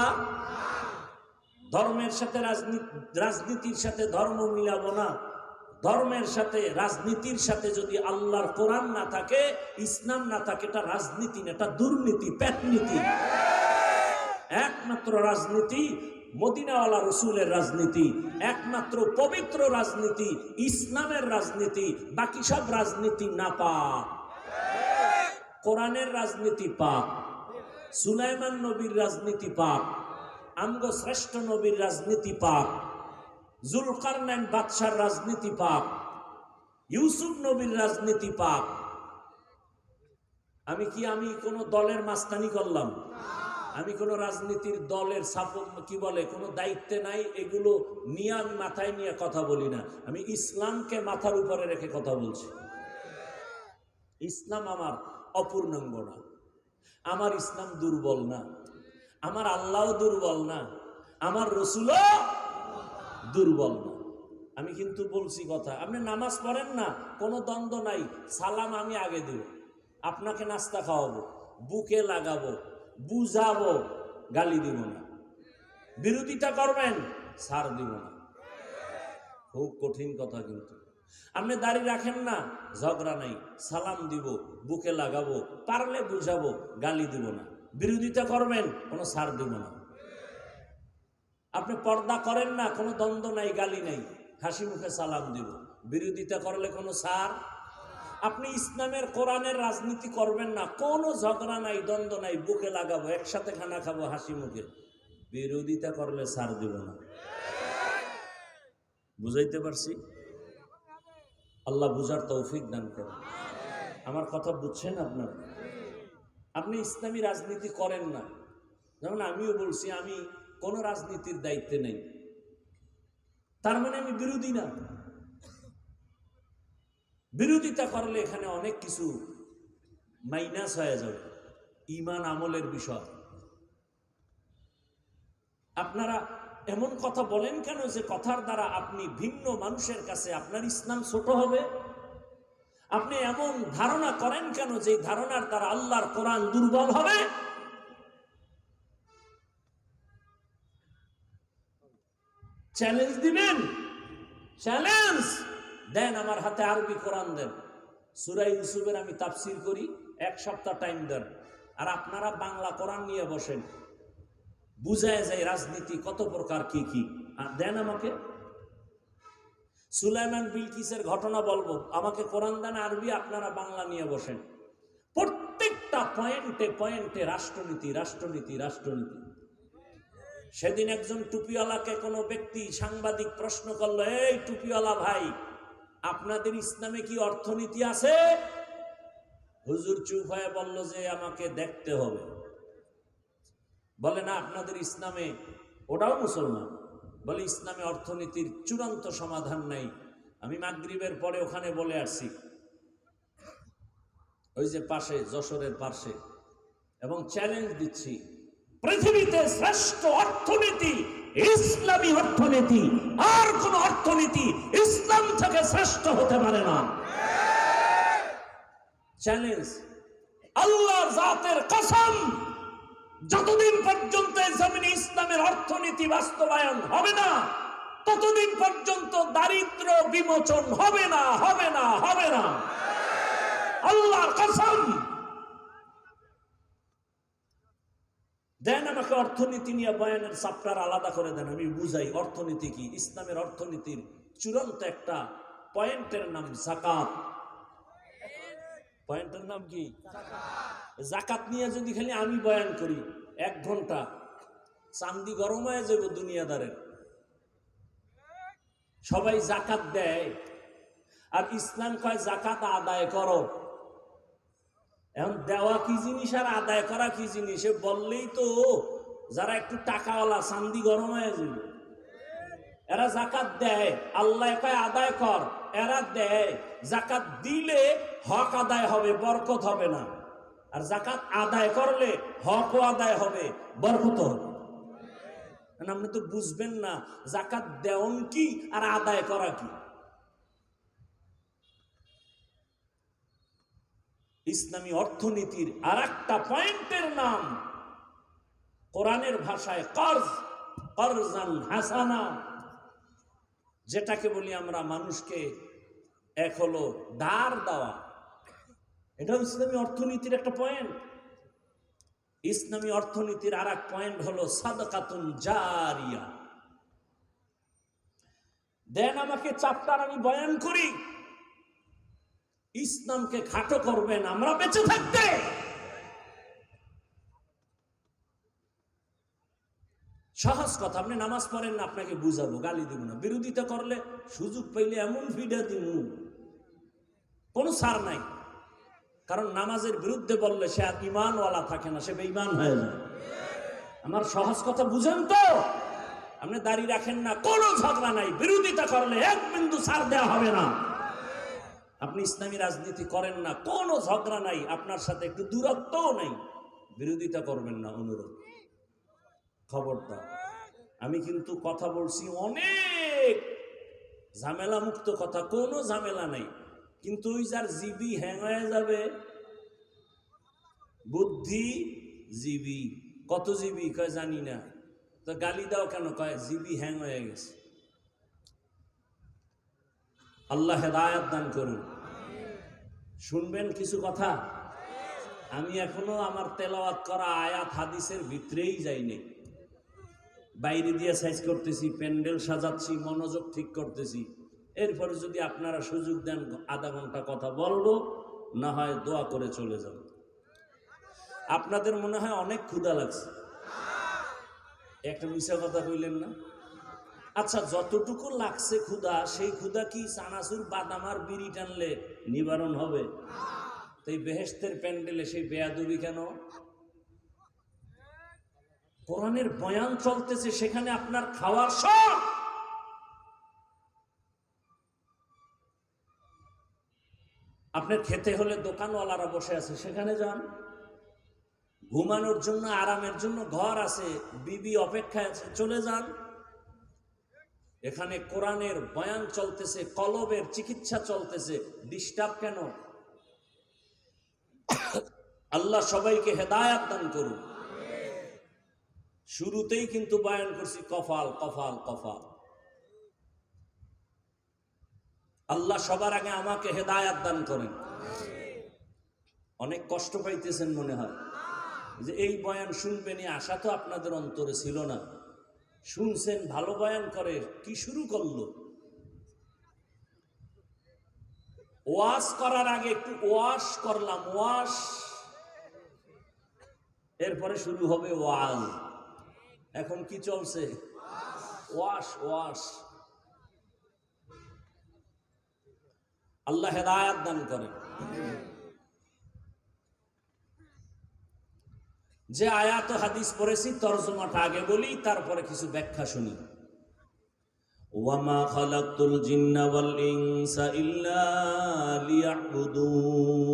A: ধর্মের সাথে রাজনীতির সাথে ধর্ম মিলাবো না। ধর্মের সাথে রাজনীতির সাথে যদি আল্লাহর কোরআন না থাকে, ইসলাম না থাকে, এটা রাজনীতি না, এটা দুর্নীতি, পেটনীতি। একমাত্র রাজনীতি মদিনাওয়ালা রসুলের রাজনীতি, একমাত্র পবিত্র রাজনীতি ইসলামের রাজনীতি। বাকি সব রাজনীতি না পাক। কোরআনের রাজনীতি পাক, সুলাইমান নবীর রাজনীতি পাক, আমগো শ্রেষ্ঠ নবীর রাজনীতি পাক, জুলকারনাইন বাদশার রাজনীতি পাক, ইউসুফ নবীর রাজনীতি পাক। আমি কোন দলের মাস্তানি করলাম? আমি কোন রাজনীতির দলের কি বলে কোন দায়িত্বে নাই, এগুলো নিয়ে আমি মাথায় নিয়ে কথা বলি না। আমি ইসলামকে মাথার উপরে রেখে কথা বলছি। ইসলাম আমার অপূর্ণাঙ্গ না, আমার ইসলাম দুর্বল না, আমার আল্লাহ দুর্বল না, আমার রসুলও দুর্বল না। আমি কিন্তু বলছি কথা, আপনি নামাজ পড়েন না, কোনো দ্বন্দ্ব নাই, সালাম আমি আগে দেব, আপনাকে নাস্তা খাওয়াবো, বুকে লাগাবো, বুঝাবো, গালি দিব না। বিরোধিতা করবেন, ছাড় দিব না। খুব কঠিন কথা কিন্তু। আপনি দাড়ি রাখেন না, ঝগড়া নাই, সালাম দিব, বুকে লাগাবো, পারলে বুঝাবো, গালি দিব না। বিরোধিতা করবেন, কোনো ছাড় দিব না। আপনি পর্দা করেন না, কোনো দ্বন্দ্ব নাই, গালি নাই, হাসি মুখে সালাম দিব। বিরোধিতা করলে কোনো ছাড়। আপনি ইসলামের কোরআনের রাজনীতি করবেন না, কোনো ঝগড়া নাই, দ্বন্দ্ব নাই, বুকে লাগাবো, একসাথে খানা খাবো হাসি মুখে। বিরোধিতা করলে ছাড় দিব না। বুঝাইতে পারছি? আল্লাহ বুঝার তৌফিক দান করেন। আমার কথা বুঝছেন আপনারা? আপনি ইসলামী রাজনীতি করেন না, যেমন আমিও বলছি আমি কোন রাজনীতির দায়িত্বে নেই, তার মানে আমি বিরোধী না। বিরোধিতা করলে এখানে অনেক কিছু মাইনাস হয়ে যাবে, ঈমান আমলের বিষয়। আপনারা এমন কথা বলেন কেন যে কথার দ্বারা আপনি ভিন্ন মানুষের কাছে আপনার ইসলাম ছোট হবে? আপনি এমন ধারণা করেন কেন যে ধারণার দ্বারা আল্লাহর কোরআন দুর্বল হবে? চ্যালেঞ্জ দিবেন, চ্যালেঞ্জ দেন, আমার হাতে আরবি কোরআন দেন, সূরা ইউসুফের আমি তাফসীর করি, 1 সপ্তাহ টাইম দেন, আর আপনারা বাংলা কোরআন নিয়ে বসেন, বুঝায় যায় রাজনীতি কত প্রকার কি কি দেন আমাকে। সুলাইমান বিলকিসের ঘটনা বলবো, আমাকে কোরআন দেন আরবি, আপনারা বাংলা নিয়ে বসেন। প্রত্যেকটা পয়েন্টে পয়েন্টে রাষ্ট্রনীতি, রাষ্ট্রনীতি, রাষ্ট্রনীতি। সেদিন একজন টুপিওয়ালাকে কোনো ব্যক্তি সাংবাদিক প্রশ্ন করলো, এই টুপিওয়ালা ভাই, আপনাদের ইসলামে কি অর্থনীতি আছে? হুজুর চুপ হয়ে বলল যে আমাকে দেখতে হবে। বলে না, আপনাদের ইসলামে, ওটাও মুসলমান, বলে ইসলামে অর্থনীতির চূড়ান্ত সমাধান নাই। আমি মাগরিবের পরে ওখানে বলে আসছি, ওই যে পাশে, যশোরের পাশে, এবং চ্যালেঞ্জ দিচ্ছি, পৃথিবীতে শ্রেষ্ঠ অর্থনীতি ইসলামী অর্থনীতি, আর কোন অর্থনীতি ইসলাম থেকে শ্রেষ্ঠ হতে পারে না। চ্যালেঞ্জ, আল্লাহর জাতের কসম, যতদিন পর্যন্ত জমিনে ইসলামের অর্থনীতি বাস্তবায়ন হবে না, ততদিন পর্যন্ত দারিদ্র বিমোচন হবে না, হবে না, হবে না। আল্লাহর কসম। দেন আমাকে অর্থনীতি নিয়ে বয়ানের চ্যাপ্টার আলাদা করে দেন, আমি বুঝাই অর্থনীতি কি। ইসলামের অর্থনীতির চূড়ান্ত একটা পয়েন্টের নাম যাকাত। পয়েন্টের নাম কি? যাকাত নিয়ে যদি খালি আমি বয়ান করি 1 ঘন্টা, চান্দি গরম হয়ে যাবে দুনিয়াদারের। সবাই যাকাত দেয়, আর ইসলাম কয় যাকাত আদায় করো। এখন দেওয়া কি জিনিস আর আদায় করা কি জিনিস বললেই তো যারা একটু টাকাওয়ালা, চান্দি গরম হয়ে যাবে। এরা যাকাত দেয়, আল্লাহ কয় আদায় কর, এরা দেয়। যাকাত দিলে হক আদায় হবে, বরকত হবে না। আর জাকাত আদায় করলে হকও আদায় হবে, বরকত হবে। আপনি তো বুঝবেন না জাকাত দেওন কি আর আদায় করা কি। ইসলামী অর্থনীতির আর একটা পয়েন্টের নাম কোরআনের ভাষায় কর্জ, কর্জান হাসানা, যেটাকে বলি আমরা মানুষকে এক হলো ধার দেওয়া। এটাও ইসলামী অর্থনীতির একটা পয়েন্ট। ইসলামী অর্থনীতির আর এক পয়েন্ট হলো সাদকাতুন জারিয়া। দেন আমাকে চাপটার, আমি বয়ান করি, ইসলামকে খাটো করবেন আমরা বেঁচে থাকতে। সহজ কথা, আপনি নামাজ পড়েন না, আপনাকে বুঝাবো, গালি দিব না। বিরোধিতা করলে সুযোগ পাইলে এমন ভিডিও দিব, কোনো ছাড় নাই। কারণ নামাজের বিরুদ্ধে বললে সে আর ইমানওয়ালা থাকে না, সে বেঈমান হয়ে যায়। আমার সহজ কথা বুঝেন তো? আপনি দাড়ি রাখেন না, কোনো ঝগড়া নাই, বিরোধিতা করলে এক বিন্দু ছাড় দেওয়া হবে না। আপনি ইসলামী রাজনীতি করেন না, কোনো ঝগড়া নাই, আপনার সাথে একটু দূরত্বও নাই, বিরোধিতা করবেন না, অনুরোধ। খবরদার, আমি কিন্তু কথা বলছি অনেক ঝামেলা মুক্ত কথা, কোনো ঝামেলা নাই। কিন্তু ওই যার জিবি হ্যাং হয়ে যাবে, বুদ্ধি জিবি, কত জিবি কয় জানি না, তো গালি দাও কেন, কয় জিবি হ্যাং হয়ে গেছে। আল্লাহ হেদায়েত দান করুন। শুনবেন কিছু কথা, আমি এখনো আমার তেলাওয়াত করা আয়াত হাদিসের ভিতরেই যাইনি, বাইরে দিয়ে সাইজ করতেছি, প্যান্ডেল সাজাচ্ছি, মনোযোগ ঠিক করতেছি। এরপরে যদি আপনারা সুযোগ দেন আধা ঘন্টা কথা বলবো, না হয় দোয়া করে চলে যাব। আপনাদের মনে হয় অনেক ক্ষুধা লাগছে, একটা মিশা কথা কইলেন না? আচ্ছা, যতটুকু লাগছে ক্ষুধা, সেই ক্ষুধা কি চানাচুর বাদাম আর বিড়ি টানলে নিবারণ হবে? তো এই বেহেশতের প্যান্ডেলে সেই বেয়াদবি কেন? কোরআনের বয়ান চলতেছে, সেখানে আপনার খাওয়ার শখ। আপনার খেতে হলে দোকানওয়ালারা বসে আছে, সেখানে যান। ঘুমানোর জন্য, আরামের জন্য ঘর আছে, বিবি অপেক্ষায় আছে, চলে যান। এখানে কোরআনের বয়ান চলতেছে, কলবের চিকিৎসা চলতেছে, ডিস্টার্ব কেন? আল্লাহ সবাইকে হেদায়েত দান করুন। শুরুতেই কিন্তু বয়ান করছি কফাল কফাল কফাল। আল্লাহ সবার আগে আমাকে হেদায়েত দান করেন। অনেক কষ্ট পাইতেছেন মনে হয়, যে এই বয়ান শুনবেন এই আশা তো আপনাদের অন্তরে ছিল না। শুনছেন, ভালো বয়ান করে, কি শুরু করলো? ওয়াশ করার আগে একটু ওয়াশ করলাম, ওয়াশ, এরপরে শুরু হবে ওয়াজ। এখন কি চলছে? Wash wash. আল্লাহ হেদায়েত দান করেন। যে আয়াত হাদিস পড়েছি তরজমাটা আগে বলি, তারপরে কিছু ব্যাখ্যা শুনি। ওয়ামা খালাকতুল জিন্না ওয়াল ইনসা ইল্লা লিয়াবুদুন।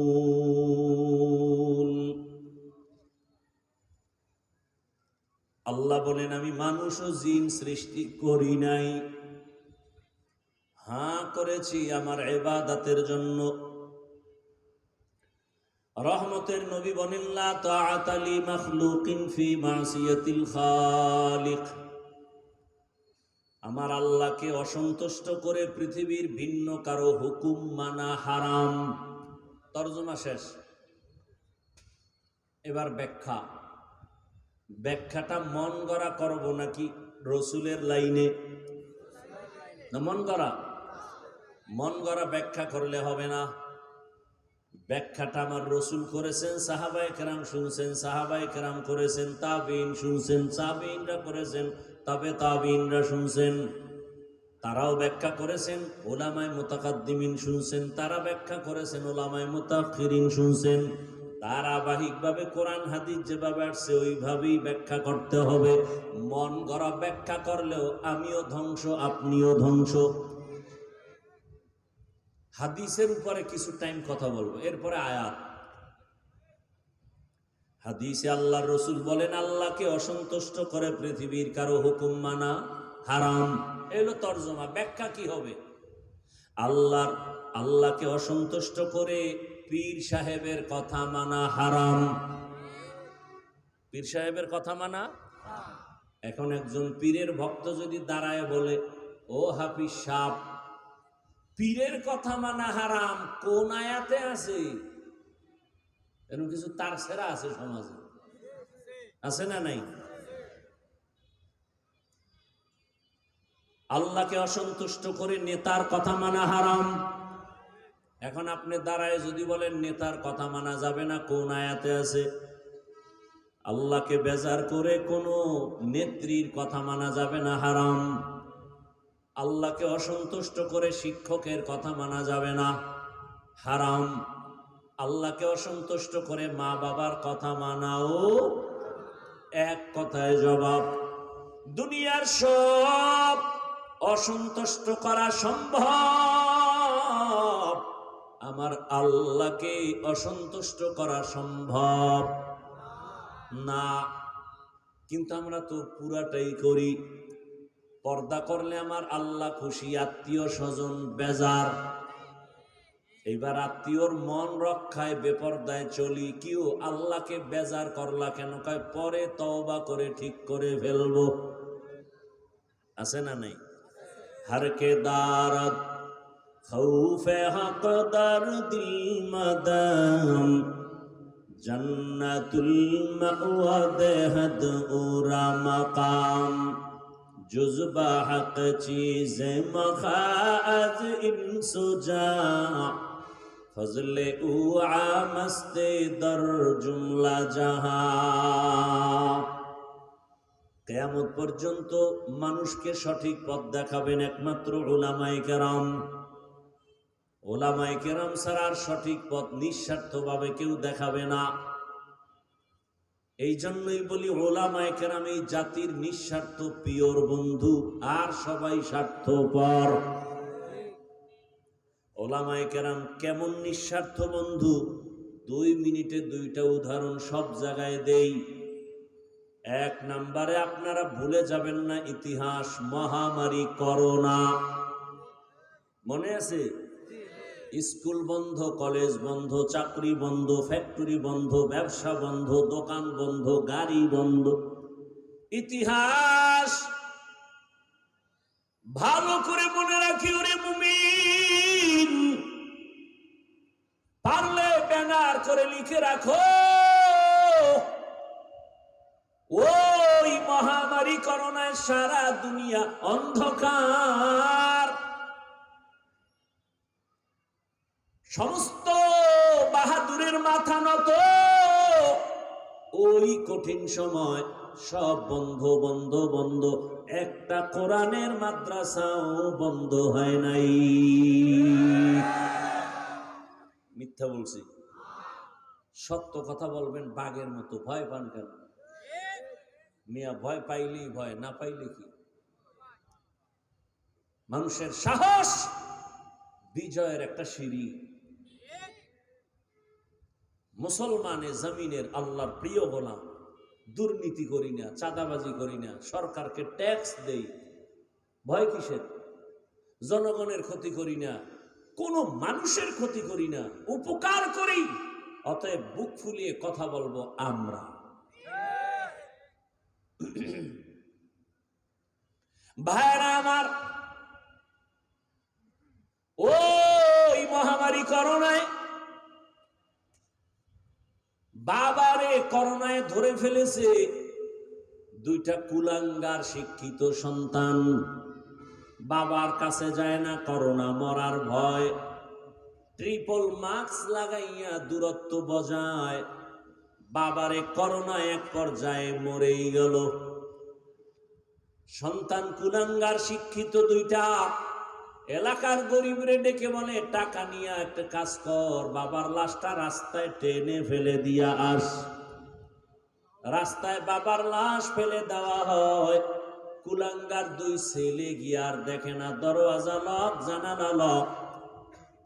A: আল্লাহ বলেন, আমি মানুষ ও জিন সৃষ্টি করি নাই, হ্যাঁ করেছি আমার ইবাদতের জন্য। রহমতের নবী বলেন, লা তাআতা লি মাখলুকিন ফি মাসিয়াতিল খালিক। আমার আল্লাহকে অসন্তুষ্ট করে পৃথিবীর ভিন্ন কারো হুকুম মানা হারাম। তরজমা শেষ। এবার ব্যাখ্যা। ব্যাখ্যাটা মন গড়া করব নাকি রসুলের লাইনে? না মন গড়া? মন গড়া ব্যাখ্যা করলে হবে না। ব্যাখ্যাটা আমার রসুল করেছেন, সাহাবায়ে কেরাম শুনছেন, সাহাবায়ে কেরাম করেছেন, তাবিঈন শুনছেন, তাবিঈনরা করেছেন, তবে তাবিঈনরা শুনছেন, তারাও ব্যাখ্যা করেছেন। উলামায়ে মুতাকাদ্দিমিন শুনছেন, তারা ব্যাখ্যা করেছেন। উলামায়ে মুতাআখিরিন শুনছেন। ধারাবাহিকভাবে কোরআন হাদিস যেভাবে আসছে ওইভাবেই ব্যাখ্যা করতে হবে। মন গড়া ব্যাখ্যা করলেও আমিও ধ্বংস, আপনিও ধ্বংস। হাদিসের উপরে কিছু টাইম কথা বলবো, এরপরে আয়াত। হাদিসে আল্লাহর রাসূল বলেন, আল্লাহকে অসন্তুষ্ট করে পৃথিবীর কারো হুকুম মানা হারাম। এলো তর্জমা। ব্যাখ্যা কি হবে? আল্লাহকে অসন্তুষ্ট করে পীর সাহেবের কথা মানা হারাম। পীর সাহেবের কথা মানা। এখন একজন পীরের ভক্ত যদি দাঁড়ায় বলে, ও হাফিজ সাহেব, পীরের কথা মানা হারাম কোন আয়াতে আছে? এরকম কিছু তার সেরা আছে সমাজে, আছে না নাই? আল্লাহকে অসন্তুষ্ট করে নেতার কথা মানা হারাম। এখন আপনি দাঁড়ায় যদি বলেন নেতার কথা মানা যাবে না, কোন আয়াতে আছে? আল্লাহকে বেজার করে কোনো নেত্রীর কথা মানা যাবে না, হারাম। আল্লাহকে অসন্তুষ্ট করে শিক্ষকের কথা মানা যাবে না, হারাম। আল্লাহকে অসন্তুষ্ট করে মা বাবার কথা মানাও। এক কথায় জবাব, দুনিয়ার সব অসন্তুষ্ট করা সম্ভব, আমার আল্লাহকে অসন্তুষ্ট করা সম্ভব না। কিন্তু আমরা তো পুরাটাই করি। পর্দা করলে আমার আল্লাহ খুশি, আত্মীয় স্বজন বেজার। এইবার আত্মীয়র মন রক্ষায় বেপর্দায় চলি, কেউ আল্লাহকে বেজার করলা কেন? কয় পরে তওবা করে ঠিক করে ফেলবো। আছে না নাই? হরকে দারদ খৌফে হক দরদিল মদম, জন্নতুল মাওয়া দেহদ উরা মাকাম, जुज़्बा हक चीज़े मखाज इंसुजा, फजले उआ मस्ते दर जुमला जहां। কিয়ামত পর্যন্ত মানুষকে সঠিক পথ দেখাবেন একমাত্র উলামায়ে কেরাম। উলামায়ে কেরাম ছাড়া আর সঠিক পথ নিঃস্বার্থভাবে কেউ দেখাবে না। এই জন্যই বলি উলামায়ে কেরাম এই জাতির নিঃস্বার্থ পিওর বন্ধু, আর সবাই স্বার্থপর। উলামায়ে কেরাম কেমন নিঃস্বার্থ বন্ধু? 2 মিনিটে 2টা উদাহরণ সব জায়গায় দেই। 1 নম্বরে আপনারা ভুলে যাবেন না ইতিহাস, মহামারী করোনা মনে আছে? স্কুল বন্ধ, কলেজ বন্ধ, চাকরি বন্ধ, ফ্যাক্টরি বন্ধ, ব্যবসা বন্ধ, দোকান বন্ধ, গাড়ি বন্ধ। ইতিহাস ভালো করে মনে রাখি ওরে মুমিন, পারলে ব্যানার করে লিখে রাখো, ওই মহামারী করোনায় সারা দুনিয়া অন্ধকার। সমস্ত বাহাদুরের মাথা নত। ওই কঠিন সময় সব বন্ধ বন্ধ বন্ধ, একটা কোরআনের মাদ্রাসাও বন্ধ হয় নাই। মিথ্যা বলছি? সত্য কথা বলবেন বাঘের মতো। ভয় পান কেন মিয়া? ভয় পাইলেই ভয়, না পাইলে কি? মানুষের সাহস বিজয়ের একটা সিঁড়ি। মুসলমানে জমিনের আল্লাহর প্রিয় গোলাম, দুর্নীতি করি না, চাঁদাবাজি করি না, সরকারকে ট্যাক্স দেই, ভয় কিসের? জনগণের ক্ষতি করি না, কোনো মানুষের ক্ষতি করি না, উপকার করি। অতএব বুক ফুলিয়ে কথা বলবো আমরা। ভাইরা আমার, ওই মহামারী করোনায় বাবারে করোনায় ধরে ফেলেছে 2টা কুলাঙ্গার শিক্ষিত সন্তান। বাবার কাছে যায় না, করোনা মরার ভয়, ট্রিপল মাস্ক লাগাইয়া দূরত্ব বজায়। বাবারে করোনা এক পর্যায়ে মরেই গেল। সন্তান কুলাঙ্গার শিক্ষিত 2টা, এলাকার গরিবরে ডেকে বলে, টাকা নিয়ে একটা কাজ কর, বাবার লাশটা রাস্তায় টেনে ফেলে দিয়া আস। রাস্তায় বাবার লাশ ফেলে দেওয়া হয়। কুলাঙ্গার 2 ছেলে গিয়ার দেখে না, দরওয়াজা লক, জানালা লক,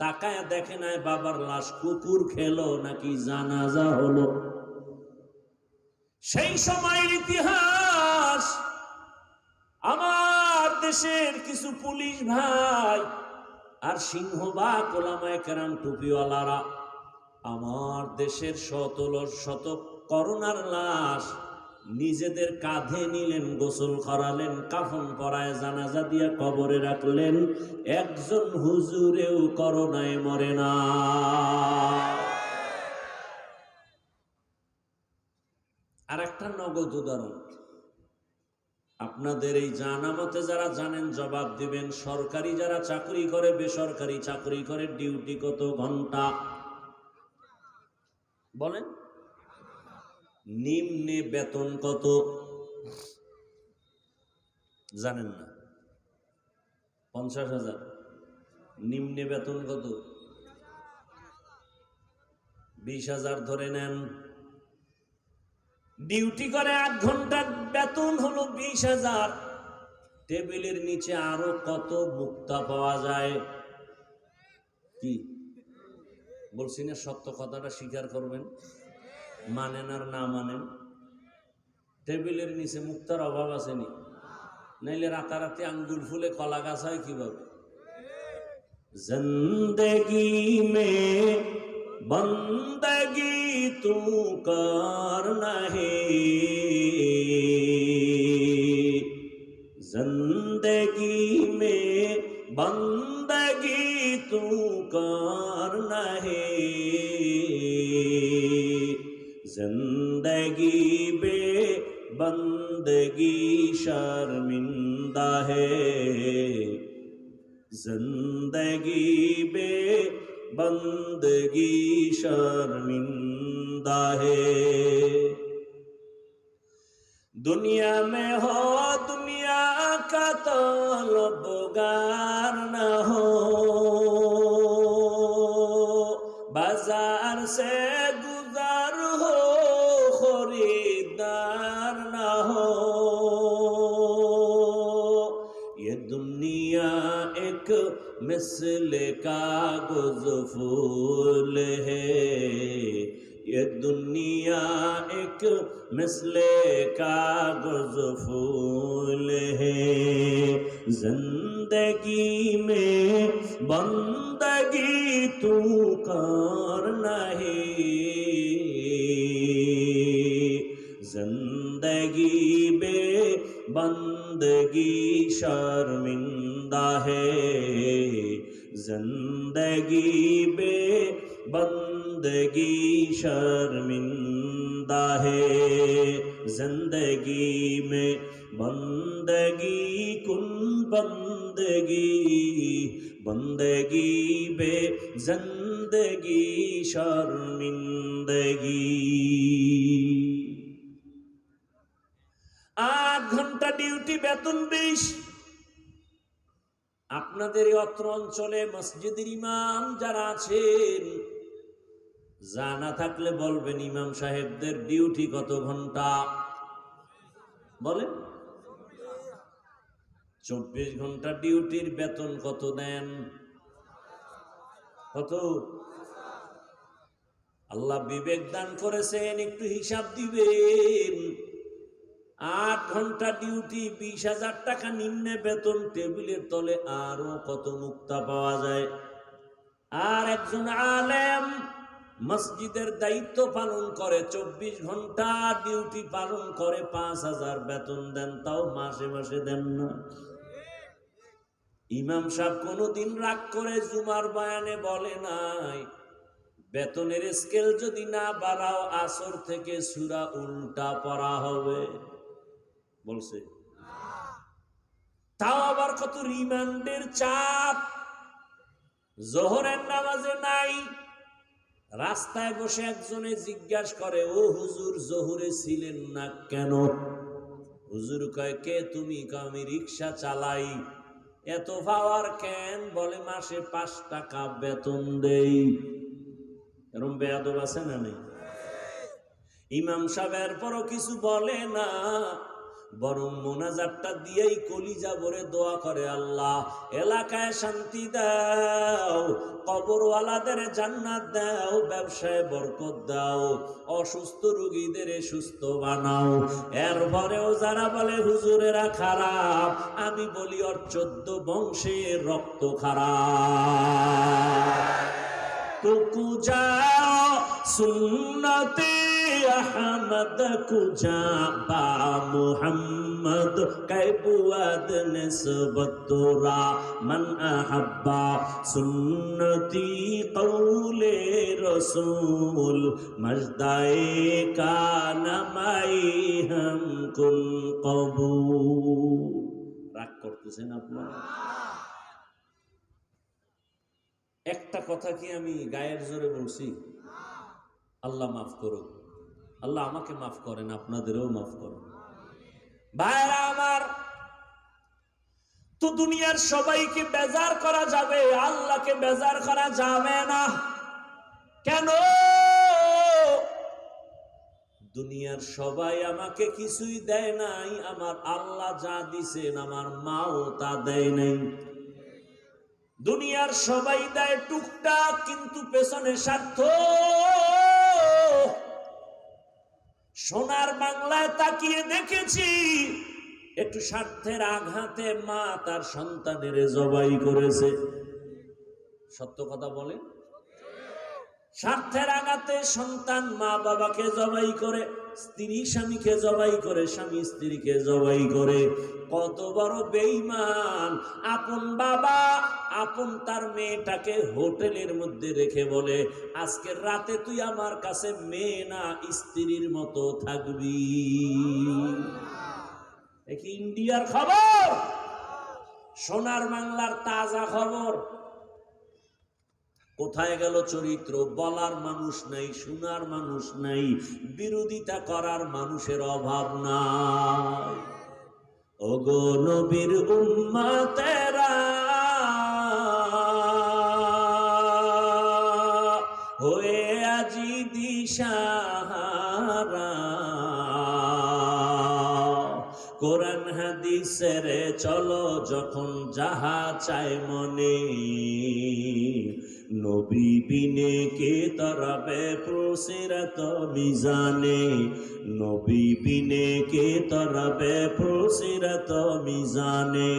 A: তাকায় দেখে নাই বাবার লাশ কুকুর খেলো নাকি জানাজা হলো। সেই সময়ের ইতিহাস, আমার দেশের কিছু পুলিশ ভাই আর সিংহবাগ ওলামায়ে কেরাম টুপিওয়ালারা আমার দেশের শত করোনার লাশ নিজেদের কাঁধে নিলেন, গোসল করালেন, কাফন পরায় জানাজা দিয়া কবরে রাখলেন। একজন হুজুরেও করোনায় মরে না। আর একটা নগদ উদাহরণ, আপনাদের এই জানামতে যারা জানেন জবাব দিবেন। সরকারি যারা চাকরি করে, বেসরকারি চাকরি করে, ডিউটি কত ঘন্টা বলেন? নিম্নে বেতন কত জানেন না? 50,000। নিম্নে বেতন কত? 20,000 ধরে নেন। ডিউটি করে 8 ঘন্টা, বেতন হলো 20,000। টেবিলের নিচে আরো কত মুক্তা পাওয়া যায়? কি বলছি না, সত্য কথাটা স্বীকার করবেন, মানেন আর না মানেন। টেবিলের নিচে মুক্তার অভাব আসেনি? নাইলে রাতারাতি আঙ্গুল ফুলে কলা গাছ হয় কিভাবে? জিন্দেগি মে বন্দগি তু করনা হে, जिंदगी में बंदगी तू करना है, जिंदगी बे बंदगी शर्मिंदा है, जिंदगी बे बंदगी शर्मिंदा है। दुनिया में हो दुनिया का तलबगार न हो, बाजार से गुजर हो खरीदार न हो। ये दुनिया एक मिसले कागज फूल है, ये दुनिया एक मिसले कागज फूल है, जिंदगी में बंदगी तू करना है, जिंदगी में बंदगी शर्मिंदा है, जिंदगी में बंदगी शर्मिंदा है, जिंदगी में बंदगी कुन बंदगी, बंदगी बे जिंदगी शर्मिंदगी। 8 ঘন্টা ডিউটি, বেতন 20। আপনাদের এই অত্র অঞ্চলে মসজিদের ইমাম যারা আছেন, জানা থাকলে বলবেন ইমাম সাহেবদের ডিউটি কত ঘন্টা বলেন? 24 ঘন্টা ডিউটির বেতন কত দেন? কত? আল্লাহ বিবেক দান করেছেন, একটু হিসাব দিবেন। 8 ঘন্টা ডিউটি, 20,000 টাকা নিম্নে বেতন, টেবিলের তলে আরো কত মুক্তা পাওয়া যায়। আর একজন আলেম মসজিদের দায়িত্ব পালন করে, 24 ঘন্টা ডিউটি পালন করে, 5,000 বেতন দেন, তাও মাসে মাসে দেন না। ইমাম সাহেব কোনদিন রাগ করে জুমার বয়ানে বলে নাই, বেতনের স্কেল যদি না বাড়াও আসর থেকে সূরা উল্টা পড়া হবে? বলছে? তাও আবার কত রিমান্ডের চাপ, জোহরের নামাজে নাই। রাস্তায় বসে একজনে জিজ্ঞাসা করে, ও হুজুর জোহরে ছিলেন না কেন? হুজুর কয়, কে তুমি? আমি রিক্সা চালাই। এত পাওয়ার কেন? বলে মাসে 5 টাকা বেতন দেই। এরকম বেয়াদব আছে না নেই? ইমাম সাহেবের পরও কিছু বলে না, বরং মোনাজাতটা দিয়েই কলিজা ভরে দোয়া করে, আল্লাহ এলাকায় শান্তি দাও, কবরওয়ালাদের জান্নাত দাও, ব্যবসায় বরকত দাও, অসুস্থ রোগীদের সুস্থ বানাও। এরপরেও যারা বলে হুজুরেরা খারাপ, আমি বলি ওর 14 বংশের রক্ত খারাপ। কুজা সুন্নতে আহমদ কুজা বা মুহাম্মদ কাইবুয়াদ নিসবতুরা মান আহাব্বা সুন্নতি কওলে রাসূল মজদায়ে কানামাই হাম কুন কবুল। রাগ করতেছেন আপনারা? একটা কথা কি আমি গায়ের জোরে বলছি? আল্লাহ মাফ করুক, আল্লাহ আমাকে মাফ করেন, আপনাদেরও মাফ করেন। ভাইরা আমার, তো দুনিয়ার সবাইকে বেজার করা যাবে, আল্লাহকে বেজার করা যাবে না। কেন? দুনিয়ার সবাই আমাকে কিছুই দেয় নাই, আমার আল্লাহ যা দিছেন আমার মাও তা দেয় নাই। দুনিয়ার সবাই দেয় টুকটাক, কিন্তু পেছনে স্বার্থ। সোনার বাংলায় তাকিয়ে দেখেছি একটু স্বার্থের আঘাতে মা তার সন্তানের জবাই করেছে। সত্য কথা বলে, স্বার্থের আঘাতে সন্তান মা বাবাকে জবাই করে, স্ত্রী স্বামীকে জবাই করে, স্বামী স্ত্রীকে জবাই করে। কত বড় বেঈমান! আপন বাবা আপন তার মেয়েটাকে হোটেলের মধ্যে রেখে বলে, আজকের রাতে তুই আমার কাছে মেয়ে না স্ত্রীর মতো থাকবি। কি ইন্ডিয়ার খবর, সোনার বাংলার তাজা খবর। কোথায় গেল চরিত্র? বলার মানুষ নাই, শোনার মানুষ নাই, বিরোধিতা করার মানুষের অভাব নাই। ওগো নবীর উম্মতেরা হয়ে আজি দিশাহারা, কোরআন হাদিসের চলো যখন যাহা চায় মনে, নবী বিনে কে তরাবে প্রসিরাত মিজানে, নবী বিনে কে তরাবে প্রসিরাত মিজানে।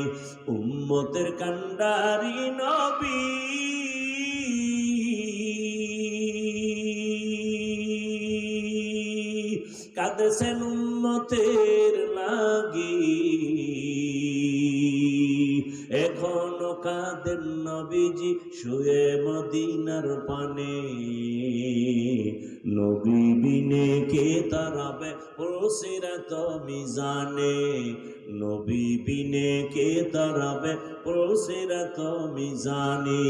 A: উম্মতের কান্ডারি নবী কাঁদেছেন উম্মতের লাগি, এখনো কাঁদেন নবীজি শুয়ে মদিনার পানে, নবী বিনে কে তারাবে প্রসিরাত মিজানে, নবী বিনে কে তারাবে প্রসিরাত মিজানে।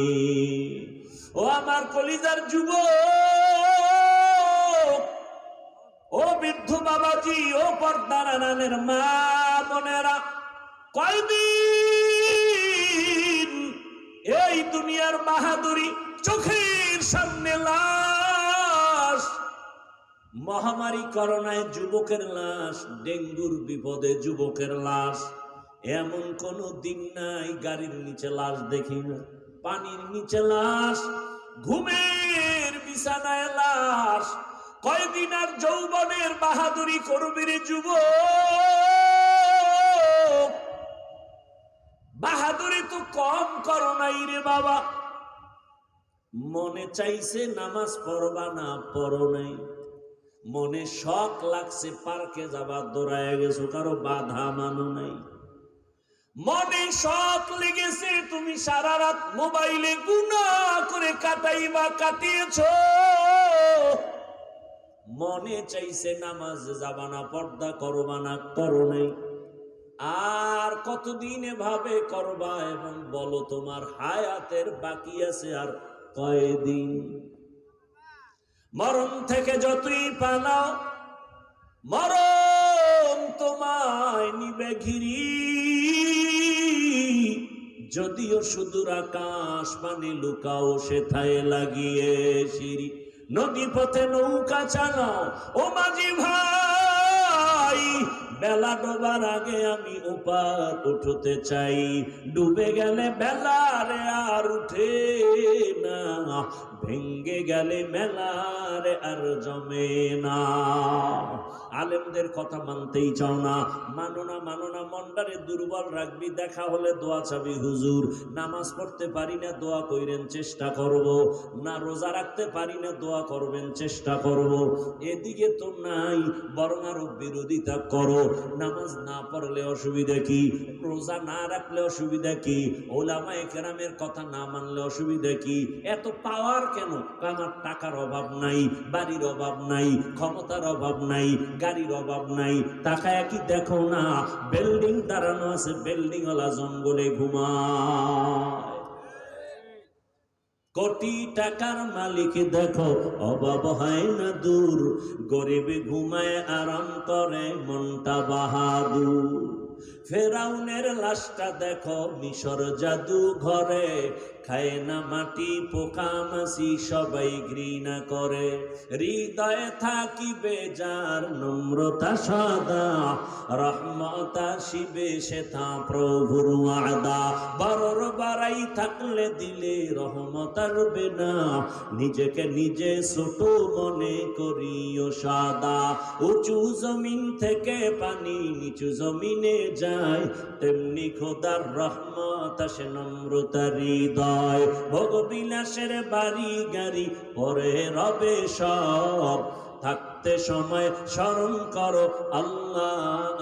A: ও আমার কলিজার যুবক, ও বৃদ্ধ বাবাজি, ও পর্দার আড়ালের মা বোনেরা, কয়দিন এই দুনিয়ার বাহাদুরি, চোখের সামনে লাশ, মহামারী করোনায় যুবকের লাশ, ডেঙ্গুর বিপদে যুবকের লাশ। এমন কোন দিন নাই গাড়ির নিচে লাশ দেখি না, পানির নিচে লাশ, ঘুমের বিছানায় লাশ। কয়দিন আর যৌবনের বাহাদুরি করবি রে যুবক? বাহাদুরি তো কম করো নাই রে বাবা। মনে চাইছে নামাজ পড়বা না, পড়ো নাই। মনে শখ লাগছে পার্কে যাবা, দৌড়ায় গেছো, কারো বাধা মানো নাই। মনে শখ লেগেছে তুমি সারা রাত মোবাইলে গুনাহ করে কাটাইবা, কাটিয়েছো। মনে চাইছে নামাজ যাবা না, পর্দা করবা না, করো নাই। আর কতদিন এভাবে করবা? এবং বলো তোমার হায়াতের বাকি আছে আর কয়দিন? মরণ থেকে যতই পালাও, মরণ তোমায় নিবে ঘিরি। যদিও সুদূর আকাশ পানে লুকাও, সেথায় লাগিয়ে সিঁড়ি। নদী পথে নৌকা চালাও ও মাঝি ভাই, বেলা ডোবার আগে আমি ওপার উঠতে চাই। ডুবে গেলে বেলা রে আর উঠে না, ভেঙ্গে গেলে মেলা রে আর জমে না। আলেমদের কথা মানতেই চাও না, মানো না, মানো না, মনটারে দুর্বল রাখবি। দেখা হলে দোয়া চাবি, হুজুর নামাজ পড়তে পারি না, দোয়া কইরেন, চেষ্টা করব। না রোজা রাখতে পারি না, দোয়া করবেন, চেষ্টা করব। এদিকে তো নাই, বরং আরো বিরোধিতা করো। নামাজ না পড়লে অসুবিধা কি? রোজা না রাখলে অসুবিধা কি? ওলামায়ে কেরামের কথা না মানলে অসুবিধা কি? এত পাওয়ার কেন? আমার টাকার অভাব নাই, বাড়ির অভাব নাই, ক্ষমতার অভাব নাই, গাড়ির অভাব নাই। তাকায় কি দেখো না, বিল্ডিং দাঁড়ানো আছে, বিল্ডিং ওয়ালা জঙ্গলে ঘুমায়। কোটি টাকার মালিক দেখো, অভাব হয় না দূর, গরিবে ঘুমায় আরাম করে মনটা বাহাদুর। ফেরাউনের লাশটা দেখো মিশর জাদু ঘরে, খায় না মাটি পোকা মাছি সবাই ঘৃণা করে। হৃদয়ে থাকিবে যার নম্রতা সদা, রহমত আসিবে সেথা প্রভুর ওয়াদা। বড়র বাড়াই থাকলে দিলে রহমত আসবে না, নিজেকে নিজে ছোট মনে করিও সাদা। উঁচু জমিন থেকে পানি নিচু জমিনে যায়, তেমনি খোদার রহমত আসে নম্রতার হৃদয়। ভোগবিলাসের বাড়ি গাড়ি পরে রবে সব, থাকতে সময় স্মরণ করো আল্লাহ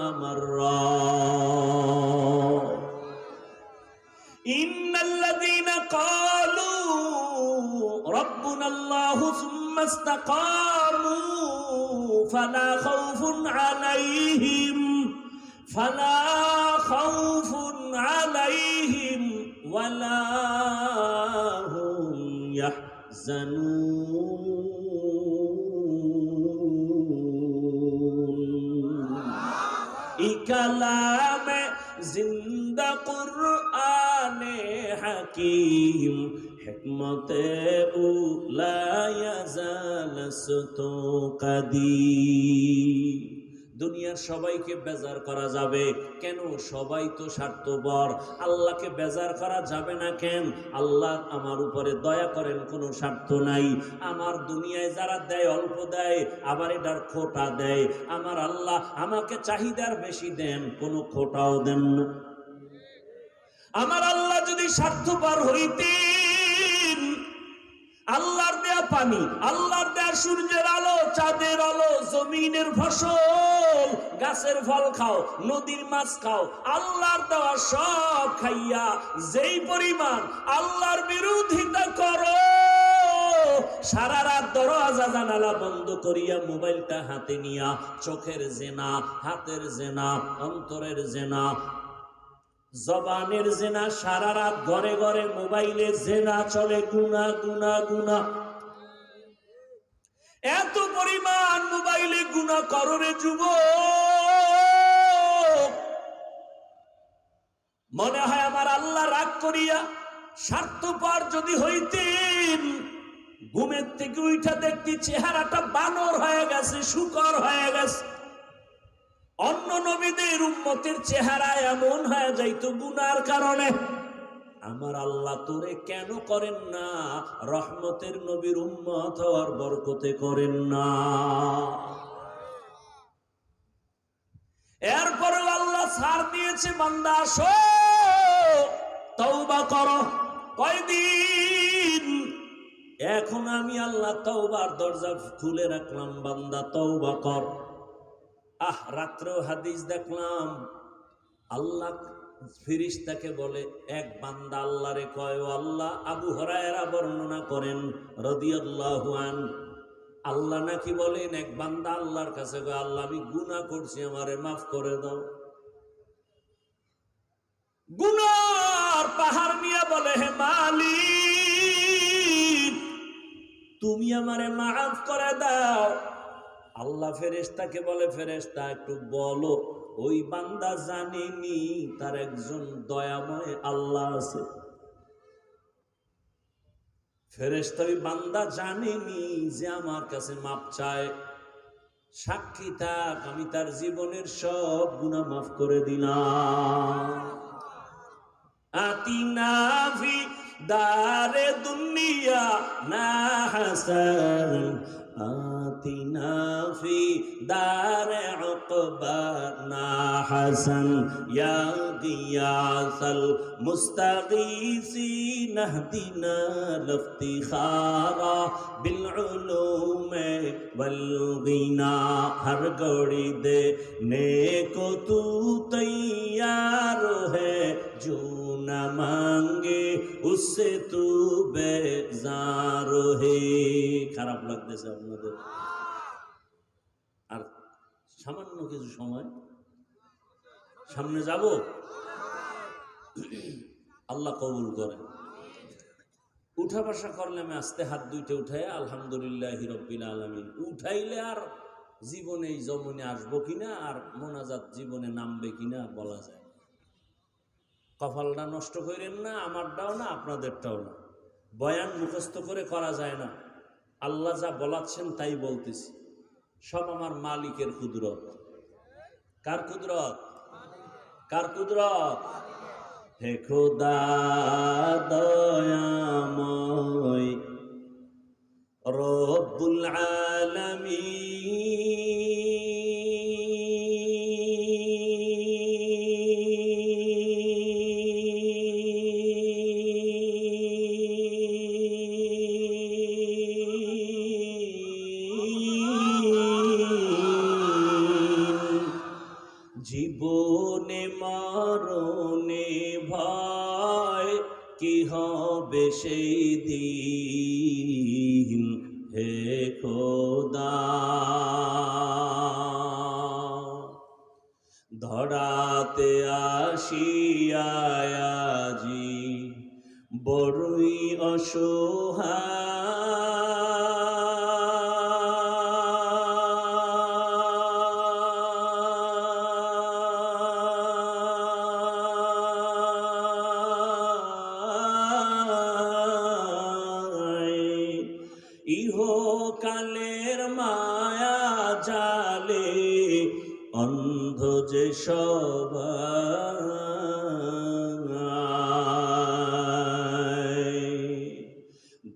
A: আমার রব। ইন্নাল্লাযীনা ক্বালু রাব্বুনাল্লাহু সুম্মা ইসতাকামু ফালা খাউফুন আলাইহিম ওয়ালা হুম ইয়াহজানুন। ইকালামে জিন্দা কুরআনে হাকিম, হিকমতে উলা ইয়াজালাসতু কাদিম। দুনিয়ার সবাইকে বেজার করা যাবে কেন? সবাই তো স্বার্থপর। আল্লাহকে বেজার করা যাবে না কেন? আল্লাহ আমার উপরে দয়া করেন, কোনো স্বার্থ নাই। আমার দুনিয়ায় যারা দেয় অল্প দেয়, আবার এটার খোটা দেয়। আমার আল্লাহ আমাকে চাহিদার বেশি দেন, কোনো খোটাও দেন না। আমার আল্লাহ যদি স্বার্থপর হইতেন, আল্লাহর দেয়া পানি, আল্লাহর দেয়া সূর্যের আলো, চাঁদের আলো, জমিনের ফসল, গাছের ফল খাও, নদীর মাছ খাও, আল্লাহর দেওয়া সব খাইয়া যেই পরিমাণ আল্লাহর বিরোধিতা করো, সারা রাত দরজা জানালা বন্ধ করিয়া মোবাইলটা হাতে নিয়া চোখের জেনা, হাতের জেনা, অন্তরের জেনা, জবানের জেনা, সারা রাত ঘরে ঘরে মোবাইলে জেনা চলে, গুনা গুনা গুনা। এত পরিমাণ মোবাইলে গুনা করো রে যুবক, মনে হয় আমার আল্লাহ রাগ করিয়া। স্বার্থপর যদি হইতেন, ঘুমের থেকে উঠা দেখতি চেহারাটা বানর হয়ে গেছে, শুকর হয়ে গেছে। অন্য নবীদের উম্মতের চেহারা এমন হয়ে যাইতো গুনার কারণে। আমার আল্লাহ তোরে কেন করেন না? রহমতের নবীর উম্মত হওয়ার বরকতে করেন না। এরপরেও আল্লাহ ছাড় দিয়েছে, বান্দা আসো তওবা করো। কয়দিন? এখন আমি আল্লাহ তওবার দরজা খুলে রাখলাম, বান্দা তওবা কর। রাত্রেও হাদিস দেখলাম, আল্লাহ ফেরেশতাকে বলে, এক বান্দা আল্লাহরে কয়, ও আল্লাহ, আবু হুরায়রা বর্ণনা করেন রাদিয়াল্লাহু আনহু, আল্লাহ নাকি বলেন, এক বান্দা আল্লাহর কাছে কয়, আল্লাহ আমি গুনাহ করছি, আমারে মাফ করে দাও। গুনার পাহাড় নিয়ে বলে, হে মালিক তুমি আমারে মাফ করে দাও। আল্লাহ ফেরেশতাকে বলে, ফেরেশতা একটু বলো, ওই বান্দা জানেনি তার একজন দয়াময় আল্লাহ আছে। ফেরেশতা ওই বান্দা জানেনি যে আমার কাছে মাপ চায়। সাক্ষী থাক, আমি তার জীবনের সব গুনাহ মাফ করে দিলাম। আতিনা ফি দারে দুনিয়া না হাসান, আতিনা ফি দারে উকবা না হাসান, ইয়া গিয়াসাল মুস্তাগীসিন ইহদিনা লিফতিখারা বিল উলুমে ওয়াল গিনা। हर घड़ी देने को तू तैयार है, जो न मांगे उससे तू बेजार है। খারাপ লাগতেছে আপনাদের? আর সামান্য কিছু সময় সামনে যাব, আল্লাহ কবুল করেন। উঠা বসা করলে আমি আস্তে হাত দুইটা উঠাই আলহামদুলিল্লাহি রাব্বিল আলামিন উঠাইলে আর জীবনে এই জমনে আসবো কিনা আর মোনাজাত জীবনে নামবে কিনা বলা যায়। কপালটা নষ্ট করেন না, আমারটাও না আপনাদেরটাও না। বয়ান মুখস্থ করে করা যায় না, আল্লাহ যা বলাচ্ছেন তাই বলতেছি। সব আমার মালিকের কুদরত। কার কুদরত? কার কুদরত? হে খোদা দয়াময় রব্বুল জীবনে মরণে ভয় কি হবে সেই দিন, হে খোদা ধরাতে আসিয়াজি বড়ই ইহকালের মায়া জালে অন্ধ যে সবাই।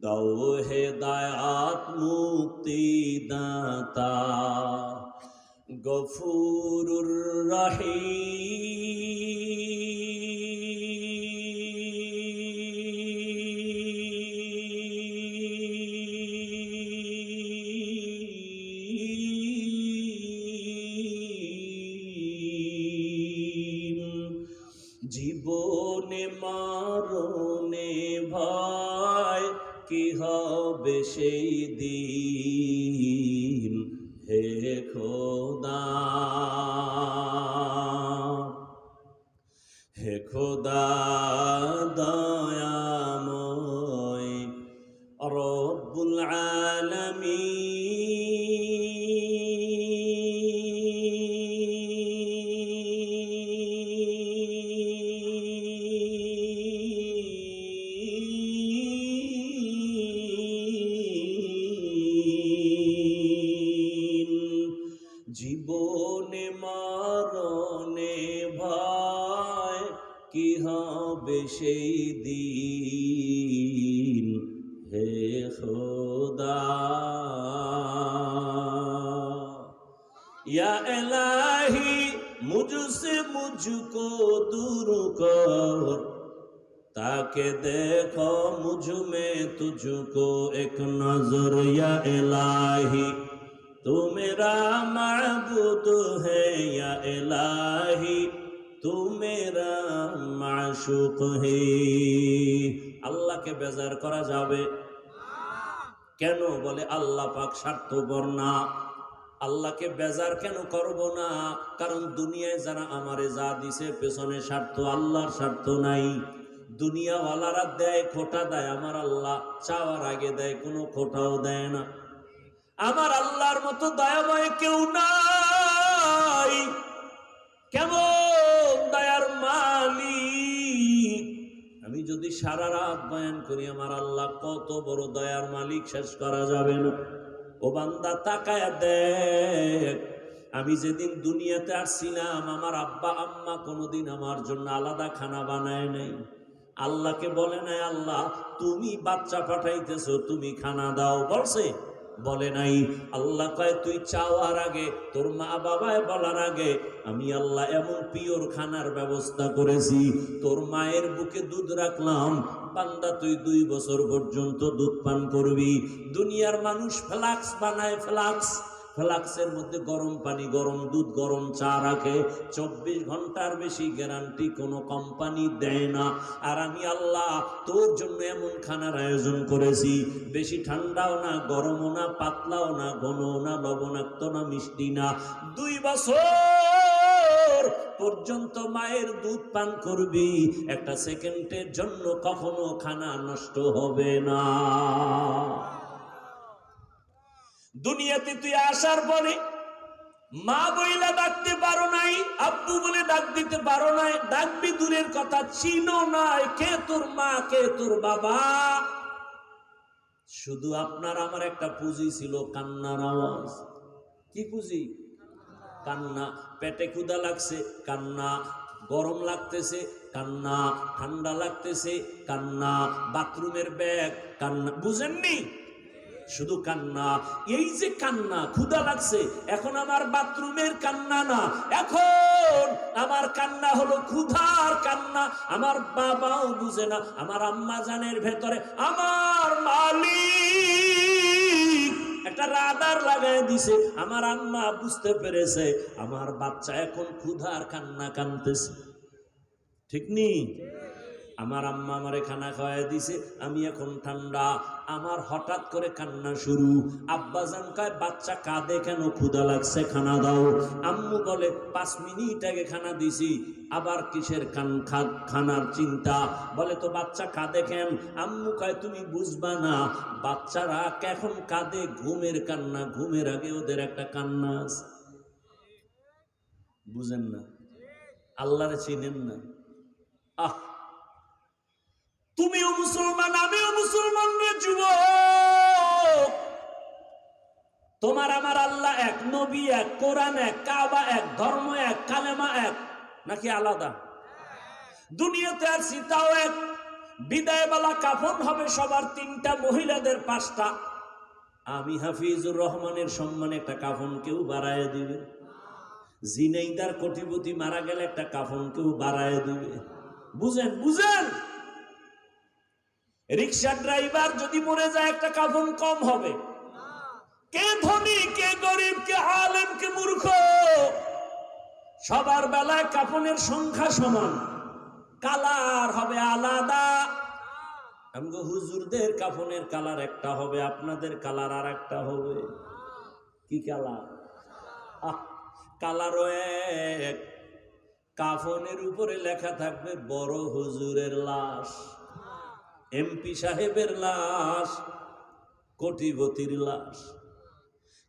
A: দাও হেদায়াত মুক্তি দাতা গফুরুর রহিম। জীবনে মরণে ভয় কি হবে সেই দিন, হে খোদা হে খোদা দয়াময় রব্বুল আলামিন। জীবনে মরণে ভয় কি হবে সেই দিন, হে খোদা या इलाही मुझसे मुझको दूर कर, ताकि देखो मुझ में तुझको एक नजर। या इलाही तू मेरा माबूद है, या इलाही तू मेरा माशूक है। আল্লাহ কে বেজার করা যাবে কেন? বলে আল্লাহ পাক স্বার্থপর না। আল্লাহকে বেজার কেন করব না? কারণ দুনিয়ায় যারা আমারে যা দিছে পেছনে স্বার্থ, আল্লাহর স্বার্থ নাই। দুনিয়াওয়ালারা দেয়, খোটা দেয়, আমার আল্লাহ চাওয়ার আগে দেয়, কোনো খোটাও দেয় না। আমার আল্লাহর মতো দয়াময় কেউ নাই। কেমন দয়ার মালিক! আমি যদি সারা রাত বয়ান করি আমার আল্লাহ কত বড় দয়ার মালিক শেষ করা যাবে না। ও বান্দা তাকায়া দেখ, আমি যেদিন দুনিয়াতে আসছিলাম আমার আব্বা আম্মা কোনোদিন আমার জন্য আলাদা খানা বানায় নাই। আল্লাহকে বলে নাই আল্লাহ তুমি বাচ্চা পাঠাইতেছো তুমি খানা দাও, বলছে? বলে নাই। আল্লাহ কয় তুই চাওয়ার আগে, তোর মা বাবায় বলার আগে আমি আল্লাহ এমন পিওর খানার ব্যবস্থা করেছি। তোর মায়ের বুকে দুধ রাখলাম, বান্দা তুই 2 বছর পর্যন্ত দুধ পান করবি। দুনিয়ার মানুষ ফ্লাক্স বানায়, ফ্লাক্সের মধ্যে গরম পানি, গরম দুধ, গরম চা রাখে। 24 ঘন্টার বেশি গ্যারান্টি কোনো কোম্পানি দেয় না। আর আমি আল্লাহ তোর জন্য এমন খানার আয়োজন করেছি, বেশি ঠান্ডাও না, গরমও না, পাতলাও না, ঘনও না, লবণাক্ত না, মিষ্টি না। 2 বছর পর্যন্ত মায়ের দুধ পান করবি, একটা সেকেন্ডের জন্য কখনো খানা নষ্ট হবে না। দুনিয়াতে তুই আসার পরে মা বইলা ডাকতে পারো নাই, আব্বু বলে ডাক দিতে পারো নাই, ডাকবি দূরের কথা, চিনো নাই কে তোর মা কে তোর বাবা। শুধু আপনার আমার একটা পুঁজি ছিল, কান্নার আওয়াজ। কি পুঁজি? কান্না। পেটে ক্ষুধা লাগছে, কান্না। গরম লাগতেছে, কান্না। ঠান্ডা লাগতেছে, কান্না। বাথরুমের ব্যাগ, কান্না। বুঝেননি? শুধু কান্না। এই যে কান্না, ক্ষুধা লাগছে, এখন আমার বাথরুমের কান্না না, এখন আমার কান্না হলো ক্ষুধার কান্না। আমার বাবাও বুঝে না, আমার আম্মা জানের ভেতরে আমার মালিক একটা রাডার লাগাই দিছে। আমার আম্মা বুঝতে পেরেছে আমার বাচ্চা এখন ক্ষুধার কান্না কানতেছে। ঠিক নেই? আমার আম্মা আমারে খানা খাওয়াই দিছে, আমি এখন ঠান্ডা, আমার হঠাৎ করে কান্না শুরু। আব্বাজান কয় বাচ্চা কাঁদে কেন? ক্ষুধা লাগছে, খানা দাও। আম্মু বলে 5 মিনিট আগে খানা দিছি, আবার কিসের খানার চিন্তা? বলে তো বাচ্চা কাঁদে কেন? আম্মু কয় তুমি বুঝবা না, বাচ্চারা কখন কাঁদে? ঘুমের কান্না, ঘুমের আগে ওদের একটা কান্না আছে। বুঝেন না? আল্লাহরে চিনেন না? আহ, তুমিও মুসলমান, আমিও মুসলমান রে যুবক। তোমার আমার আল্লাহ এক, নবী এক, কোরআন এক, কাবা এক, ধর্ম এক, কালেমা এক, নাকি আলাদা? দুনিয়াতে আর সীতাও এক। বিদায়বেলা কাফন হবে সবার 3টা, মহিলাদের 5টা। আমি হাফিজুর রহমানের সম্মানে একটা কাফন কেউ বাড়ায় দিবে? জিনাইদার কোটিপতি মারা গেলে একটা কাফন কেউ বাড়ায় দিবে? বুঝেন? বুঝেন? রিক্সা ড্রাইভার যদি মরে যায় একটা কাফন কম হবে। কে ধনী কে গরিব, কে আলেম কে মূর্খ, সবার বেলায় কাফনের সংখ্যা সমান, কালার হবে আলাদা। আমগো হুজুরদের কাফনের কালার একটা হবে, আপনাদের কালার আর একটা হবে। কি কালার? কালারও এক। কাফনের উপরে লেখা থাকবে বড় হুজুরের লাশ, এমপি সাহেবের লাশ, কোটিপতির লাশ।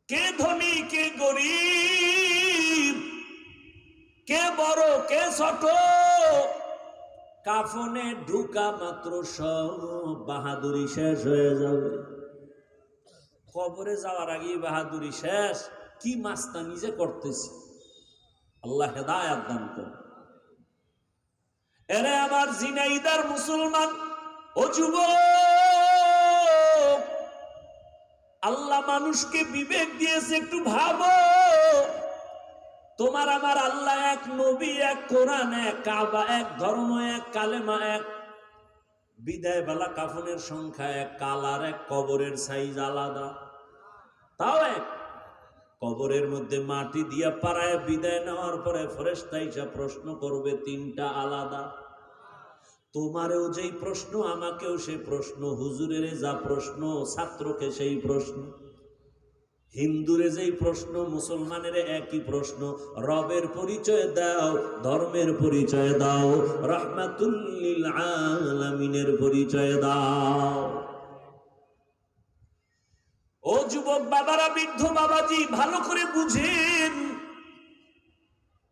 A: কে ধনী কে গরিব, কে বড় কে ছোট, কাফনে ঢুকা মাত্র সব বাহাদুরি শেষ হয়ে যাবে। কবরে যাওয়ার আগে বাহাদুরি শেষ। কি মাস্তা নিজে করতেছি, আল্লাহ হেদায়েত দান করুন। এরে আমার জিনাইদার মুসলমান ও যুবক, আল্লাহ মানুষকে বিবেক দিয়েছে, একটু ভাবো। তোমার আমার আল্লাহ এক, নবী এক, কোরআন এক, কাবা এক, ধর্ম এক, কালেমা এক। বিদায় বেলা কাফনের সংখ্যা এক, কালার এক, কবরের সাইজ আলাদা, তাও এক। কবরের মধ্যে মাটি দিয়া পাড়ায় বিদায় নেওয়ার পরে ফেরেশতা এসে প্রশ্ন করবে 3টা আলাদা। তোমারেও যেই প্রশ্ন, আমাকেও সেই প্রশ্ন, হুজুরের যা প্রশ্ন, ছাত্রকে সেই প্রশ্ন, হিন্দুরে যেই প্রশ্ন, মুসলমানের একই প্রশ্ন। রবের পরিচয় দাও, ধর্মের পরিচয় দাও, রাহমাতুল লিল আলামিনের পরিচয় দাও। ও যুবক বাবারা, বৃদ্ধ বাবাজি, ভালো করে বুঝেন।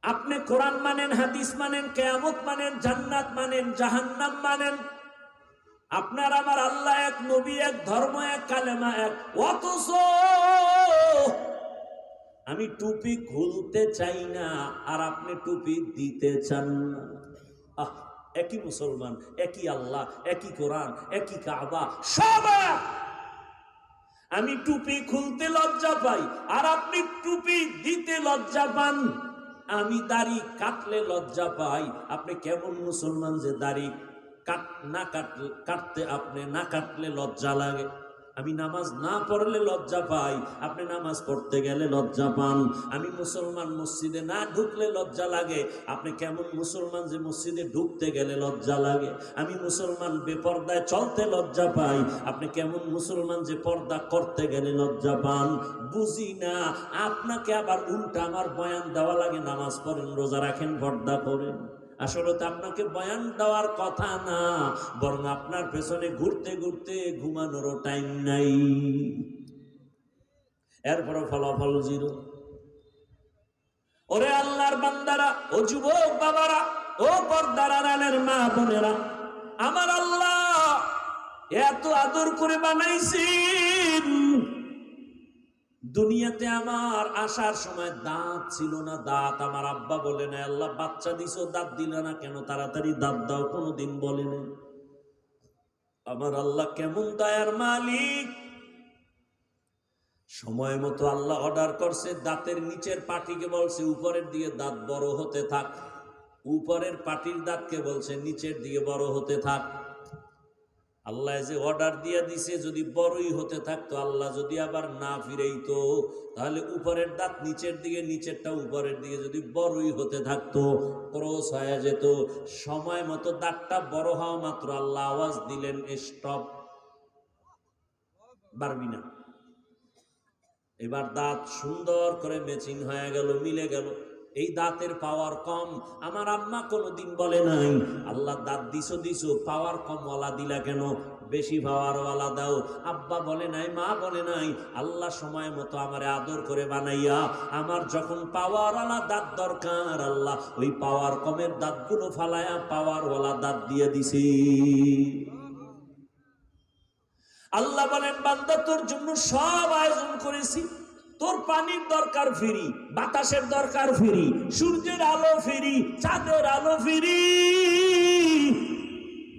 A: আপনি কোরআন মানেন, হাদিস মানেন, কিয়ামত মানেন, জান্নাত মানেন, জাহান্নাম মানেন, আপনার আমার আল্লাহ এক, নবী এক, ধর্ম এক, কালেমা এক, অথচ আমি টুপি খুলতে চাই না, আর আপনি টুপি দিতে চান না। আহ, একই মুসলমান, একই আল্লাহ, একই কোরআন, একই কাবা, সব এক। আমি টুপি খুলতে লজ্জা পাই, আর আপনি টুপি দিতে লজ্জা পান। আমি দাড়ি কাটলে লজ্জা পাই, আপনি কেমন মুসলমান যে দাড়ি কাটতে আপনি না কাটলে লজ্জা লাগে? আমি নামাজ না পড়লে লজ্জা পাই, আপনি নামাজ পড়তে গেলে লজ্জা পান। আমি মুসলমান, মসজিদে না ঢুকলে লজ্জা লাগে, আপনি কেমন মুসলমান যে মসজিদে ঢুকতে গেলে লজ্জা লাগে? আমি মুসলমান, বেপর্দায় চলতে লজ্জা পাই, আপনি কেমন মুসলমান যে পর্দা করতে গেলে লজ্জা পান? বুঝি না, আপনাকে আবার উল্টা আমার বয়ান দেওয়া লাগে, নামাজ পড়েন, রোজা রাখেন, পর্দা করেন। আসলে তো আপনাকে বয়ান দেওয়ার কথা না, বরং আপনার পেছনে ঘুরতে ঘুরতে ঘুমানোরও টাইম নাই, এরপরও ফলাফল জিরো। ওরে আল্লাহর বান্দারা, ও যুবক বাবারা, ও পর্দার আড়ালের মা বোনেরা, আমার আল্লাহ এত আদর করে বানাইছেন। দুনিয়াতে আমার আসার সময় দাঁত ছিল না, দাঁত আমার আব্বা বলে না, আল্লাহ বাচ্চা দিছো দাঁত দিলে না কেন, তাড়াতাড়ি দাঁত দাও, কোনোদিন বলে না। আমার আল্লাহ কেমন দয়ার মালিক, সময় মতো আল্লাহ অর্ডার করছে, দাঁতের নিচের পাটিকে বলছে উপরের দিকে দাঁত বড় হতে থাক, উপরের পাটির দাঁতকে বলছে নিচের দিকে বড় হতে থাক। আল্লাহ যে অর্ডার দিয়ে দিছে, যদি বড়ই হতে থাকতো, আল্লাহ যদি আবার না ফিরেইতো, তাহলে উপরের দাঁত নিচের দিকে, নিচেরটা উপরের দিকে যদি বড়ই হতে থাকতো, ক্রস হয়ে যেত। সময় মতো দাঁতটা বড় হওয়া মাত্র আল্লাহ আওয়াজ দিলেন, স্টপ, পারবি না। এবার দাঁত সুন্দর করে ম্যাচিং হয়ে গেল, মিলে গেল। এই দাঁতের পাওয়ার কম, আমার আম্মা কোনোদিন বলে নাই আল্লাহ দাঁত দিছো পাওয়ার কম ওয়ালা দিলা কেন, বেশি পাওয়ার ওয়ালা দাও। আব্বা বলে নাই, মা বলে নাই, আল্লাহ সময় মতো আমারে আদর করে বানাইয়া আমার যখন পাওয়ার ওয়ালা দাঁত দরকার, আল্লাহ ওই পাওয়ার কমের দাঁতগুলো ফালায়া পাওয়ার ওয়ালা দাঁত দিয়ে দিছি। আল্লাহ বলেন, বান্দা তোর জন্য সব আয়োজন করেছি, তোর পানির দরকার ফ্রি, বাতাসের দরকার ফ্রি, সূর্যের আলো ফ্রি, চাঁদের আলো ফ্রি,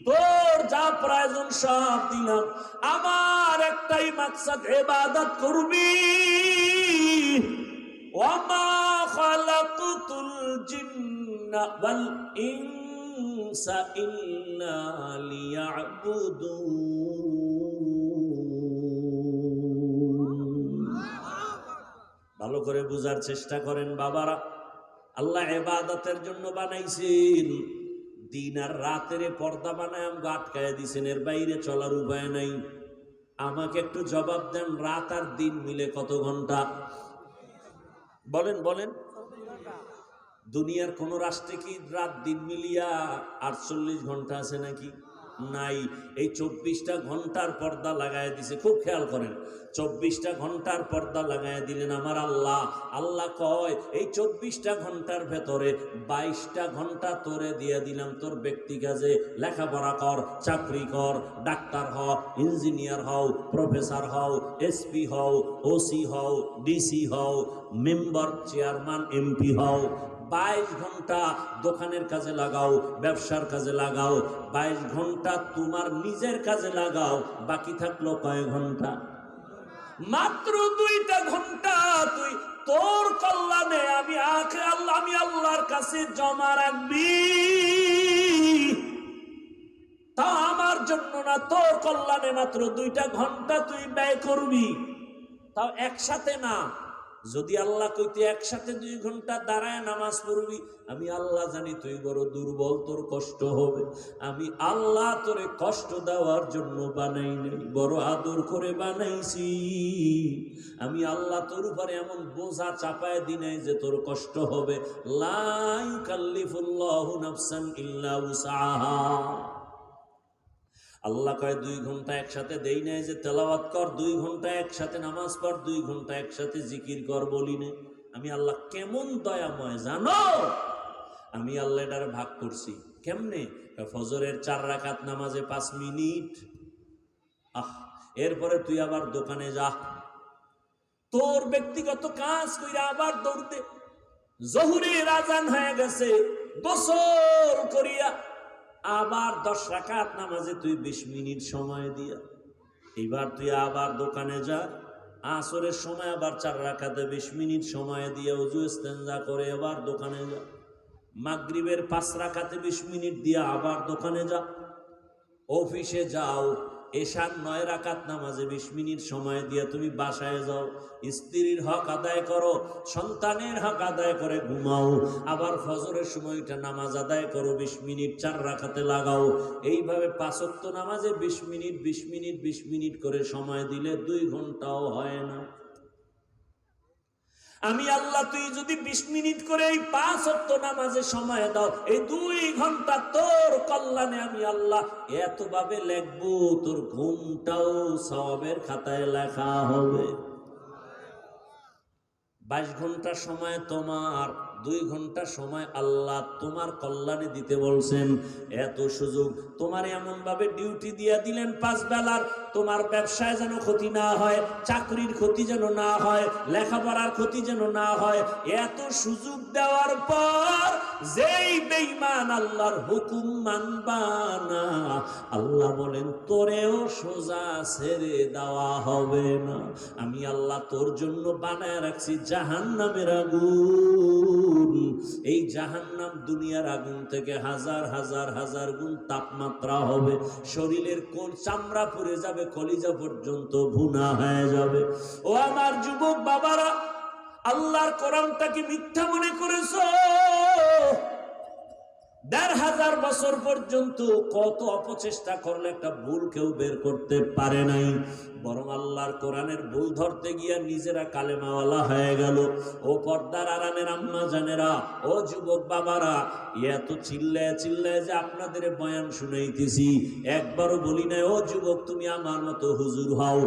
A: তোর যা প্রয়োজন সব দিলাম। আমার একটাই মাকসাদ, ইবাদত করবি। ওয়ামা খালাকতুল জিন্না ওয়াল ইনসা ইল্লা লিয়াবুদুন। ভালো করে বুঝার চেষ্টা করেন বাবারা, আল্লাহ ইবাদতের জন্য বানাইছেন। দিন আর রাতের পর্দা বানায় আমাকে আটকায় দিছেন, এর বাইরে চলার উপায় নাই। আমাকে একটু জবাব দেন, রাত আর দিন মিলে কত ঘন্টা? বলেন বলেন। দুনিয়ার কোন রাষ্ট্রে কি রাত দিন মিলিয়া 48 ঘন্টা আছে নাকি? নাই। এই 24টা ঘন্টার পর্দা লাগায় দিছে, খুব খেয়াল করেন, 24টা ঘন্টার পর্দা লাগায় দিলেন আমার আল্লাহ। আল্লাহ কয়, এই 24টা ঘন্টার ভেতরে 22টা ঘন্টা তোরে দিয়ে দিলাম তোর ব্যক্তি কাজে, লেখাপড়া কর, চাকরি কর, ডাক্তার হও, ইঞ্জিনিয়ার হও, প্রফেসর হও, এসপি হও, ওসি হও, ডিসি হও, মেম্বার, চেয়ারম্যান, এমপি হও। 22 ঘন্টা দোকানের কাজে লাগাও, ব্যবসার কাজে লাগাও, 22 ঘন্টা তোমার নিজের কাজে লাগাও। বাকি থাকলো কয় ঘন্টা? মাত্র 2টা ঘন্টা তুই তোর কল্যাণে আমি আল্লাহর কাছে জমা রাখবি। তা আমার জন্য না, তোর কল্যাণে মাত্র 2টা ঘন্টা তুই ব্যয় করবি, তাও একসাথে না। যদি আল্লাহ কইতে একসাথে 2 ঘন্টা দাঁড়ায় নামাজ পড়বি, আমি আল্লাহ জানি তুই বড় দুর্বল, তোর কষ্ট হবে। আমি আল্লাহ তোরে কষ্ট দেওয়ার জন্য বানাই নাই, বড় আদর করে বানাইছি। আমি আল্লাহ তোর উপরে এমন বোঝা চাপায় দি নাই যে তোর কষ্ট হবে। লা ইউকাল্লিফুল্লাহু নাফসান ইল্লা উসআহা। আল্লাহ কয় 2 ঘন্টা একসাথে দেই নাই যে তেলাওয়াত কর, 2 ঘন্টা একসাথে নামাজ পড়, 2 ঘন্টা একসাথে জিকির কর, বলি না। আমি আল্লাহ কেমন দয়াময় জানো? আমি আল্লাহ এটার ভাগ করছি কেমনে? ফজরের 4 রাকাত নামাজে 5 মিনিট। এরপরে তুই আবার দোকানে যা, তোর ব্যক্তিগত কাজ কইরা আবার দৌড়তে, জহুরের আজান হয়ে গেছে, গোসল করিয়া আবার 10 রাকাত নামাজে তুই 20 মিনিট সময় দিয়া, এবার তুই আবার দোকানে যা, আসরের সময় আবার 4 রাকাতে 20 মিনিট সময় দিয়ে ওযু ইস্তেনজা করে আবার দোকানে যা, মাগরিবের 5 রাকাতে 20 মিনিট দিয়া আবার দোকানে যা, অফিসে যাও, এশার 9 রাকাত নামাজে 20 মিনিট সময় দিয়া তুমি বাসায় যাও, স্ত্রীর হক আদায় করো, সন্তানের হক আদায় করে ঘুমাও, আবার ফজরের সময়টা নামাজ আদায় করো 20 মিনিট 4 রাকাতে লাগাও। এইভাবে 5 ওয়াক্ত নামাজে 20 মিনিট 20 মিনিট 20 মিনিট করে সময় দিলে 2 ঘন্টাও হয় না। আমি আল্লাহ তুই যদি 20 মিনিট করে এই 5 ওয়াক্ত নামাজে সময় দাও, এই 2 ঘন্টা তোর কল্যাণে আমি আল্লাহ এত ভাবে লিখবো, তোর ঘুমটাও সওয়াবের খাতায় লেখা হবে। 22 ঘন্টা সময় তোমার, 2 ঘন্টা সময় আল্লাহ তোমার কল্যাণে দিতে বলছেন। এত সুযোগ তোমার এমন ভাবে ডিউটি দিয়া দিলেন 5 বেলার, তোমার ব্যবসায় যেন ক্ষতি না হয়, চাকরির ক্ষতি যেন না হয়, লেখাপড়ার ক্ষতি যেন না হয়। এত সুযোগ দেওয়ার পর যেই বেঈমান আল্লাহর হুকুম মানবা না, আল্লাহ বলেন তোরেও সোজা ছেড়ে দেওয়া হবে না। আমি আল্লাহ তোর জন্য বানায় রাখছি জাহান্নামের আগুন। এই জাহান্নাম দুনিয়ার আগুন থেকে হাজার হাজার হাজার গুণ তাপমাত্রা হবে, শরীরের কোন চামড়া পুড়ে যাবে, কলিজা পর্যন্ত ভুনা হয়ে যাবে। ও আমার যুবক বাবারা, আল্লাহর কোরআনটাকে মিথ্যা মনে করেছো? ১৫০০ বছর পর্যন্ত কত অপচেষ্টা করলে একটা ভুল কেউ বের করতে পারে নাই, বরং আল্লাহর কোরআনের ভুল ধরতে গিয়া নিজেরা কালেমাওয়ালা হয়ে গেল। ও পর্দার আড়ালের আম্মা জানেরা, ও যুবক বাবারা, এত চিল্লায় চিল্লায় যে আপনাদের বয়ান শুনাইতেছি, একবারও বলি নাই ও যুবক তুমি আমার মতো হুজুর হও,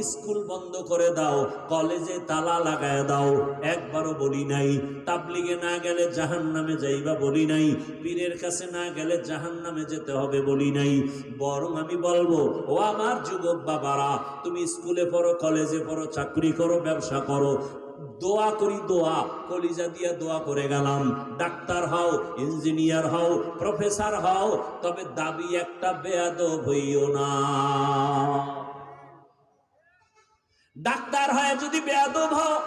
A: স্কুল বন্ধ করে দাও, কলেজে তালা লাগায় দাও, একবারও বলি নাই। তাবলিগে না গেলে জাহান্নামে যাইবা বলি নাই, পীরের কাছে না গেলে জাহান্নামে যেতে হবে বলি নাই। বরং আমি বলবো, ও আমার যুবক বাবারা, তুমি স্কুলে পড়ো, কলেজে পড়ো, চাকরি করো, ব্যবসা করো, দোয়া করি, দোয়া কলিজা দিয়া দোয়া করে গেলাম, ডাক্তার হও, ইঞ্জিনিয়ার হও, প্রফেসর হও, তবে দাবি একটা বেয়াদব হইও না। ডাক্তার হয় যদি বেয়াদব হও,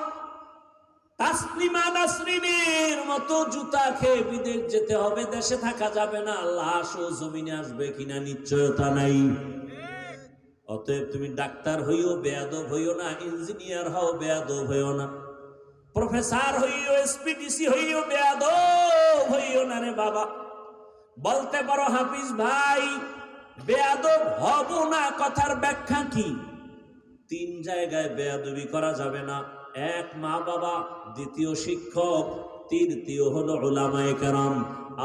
A: তাসলিমা নাসরিনের মতো জুতা খেয়ে বিদেশ যেতে হবে, দেশে থাকা যাবে না, লাশ ও জমিনে আসবে কিনা নিশ্চয়তা নাই। অতএব তুমি ডাক্তার হইও, বেয়াদব হইও না, ইঞ্জিনিয়ার হও, বেয়াদব হইও না, প্রফেসর হইও, এসপিডিসি হইও, বেয়াদব হইও না রে বাবা। বলতে পারো হাফিজ ভাই বেয়াদব হব না, কথার ব্যাখ্যা কি? 3 জায়গায় বেয়াদবি করা যাবে না। 1 মা বাবা, 2 শিক্ষক, 3 হলো উলামায়ে কেরাম।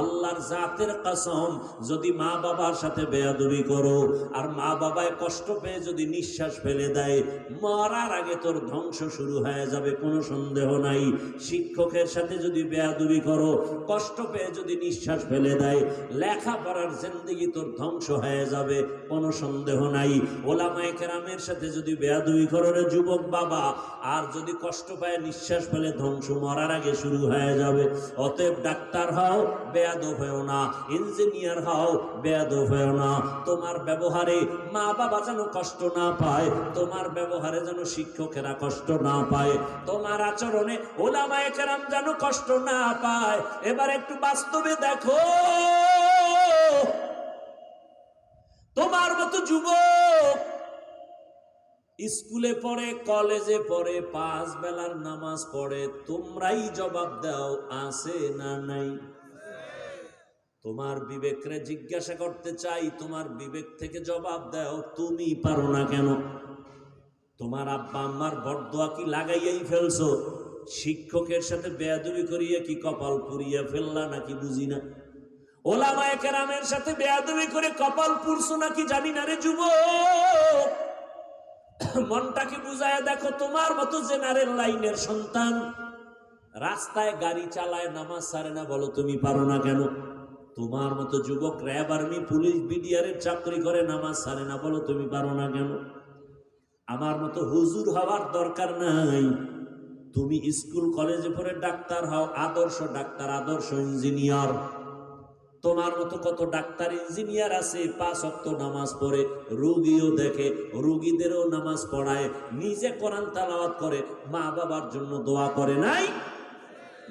A: আল্লাহর জাতের কসম, যদি মা বাবার সাথে বেয়াদবি করো আর মা বাবায় কষ্ট পেয়ে যদি নিঃশ্বাস ফেলে দেয়, মরার আগে তোর ধ্বংস শুরু হয়ে যাবে, কোনো সন্দেহ নাই। শিক্ষকের সাথে যদি বেয়াদবি করো, কষ্ট পেয়ে যদি নিঃশ্বাস ফেলে দেয়, লেখাপড়ার জিন্দেগি তোর ধ্বংস হয়ে যাবে, কোনো সন্দেহ নাই। ওলামায়ে কেরামের সাথে যদি বেয়াদবি করো রে যুবক বাবা, আর যদি কষ্ট পায় নিঃশ্বাস ফেলে, ধ্বংস মরার আগে শুরু হয়ে যাবে। অতএব ডাক্তার হও, বেয়াদব হও না, ইঞ্জিনিয়ার হও, বেয়াদব হও না। তোমার ব্যবহারে মা বাবা যেন কষ্ট না পায়, তোমার ব্যবহারে যেন শিক্ষকেরা কষ্ট না পায়, তোমার আচরণে উলামায়ে কেরাম যেন কষ্ট না পায়। এবার একটু বাস্তবে দেখো, তোমার মতো যুবক স্কুলে পড়ে, কলেজে পড়ে, 5 বেলার নামাজ পড়ে, তোমরাই জবাব দাও আছে না নাই? তোমার বিবেকরে জিজ্ঞাসা করতে চাই, তোমার বিবেক থেকে জবাব দাও, তুমি পারো না কেন? তোমার আব্বা আম্মার বরদোয়া কি লাগাইয়াই ফেলছো? শিক্ষকের সাথে বেয়াদবি করিয়া কি কপাল পুড়িয়া ফেললা নাকি বুঝি না? ওলামায়ে কেরামের সাথে বেয়াদবি করে কপাল পুড়ছো নাকি জানি না রে যুবক। মনটাকে বুঝায় দেখো, তোমার মতো জেনারেল লাইনের সন্তান রাস্তায় গাড়ি চালায়, নামাজ ছাড়ে না, বলো তুমি পারো না কেন? তোমার মতো যুবক র্যাব, আর্মি, পুলিশ, বিডিআরের চাকরি করে, নামাজ ছাড়ে না, বলো তুমি পারো না কেন? আমার মতো হুজুর হওয়ার দরকার নাই। তুমি স্কুল কলেজে পড়ে ডাক্তার হও, আদর্শ ডাক্তার, আদর্শ ইঞ্জিনিয়ার। তোমার মতো কত ডাক্তার ইঞ্জিনিয়ার আছে, 5 ওয়াক্ত নামাজ পড়ে, রোগীও দেখে, রোগীদেরও নামাজ পড়ায়, নিজে কোরআন তেলাওয়াত করে, মা বাবার জন্য দোয়া করে নাই?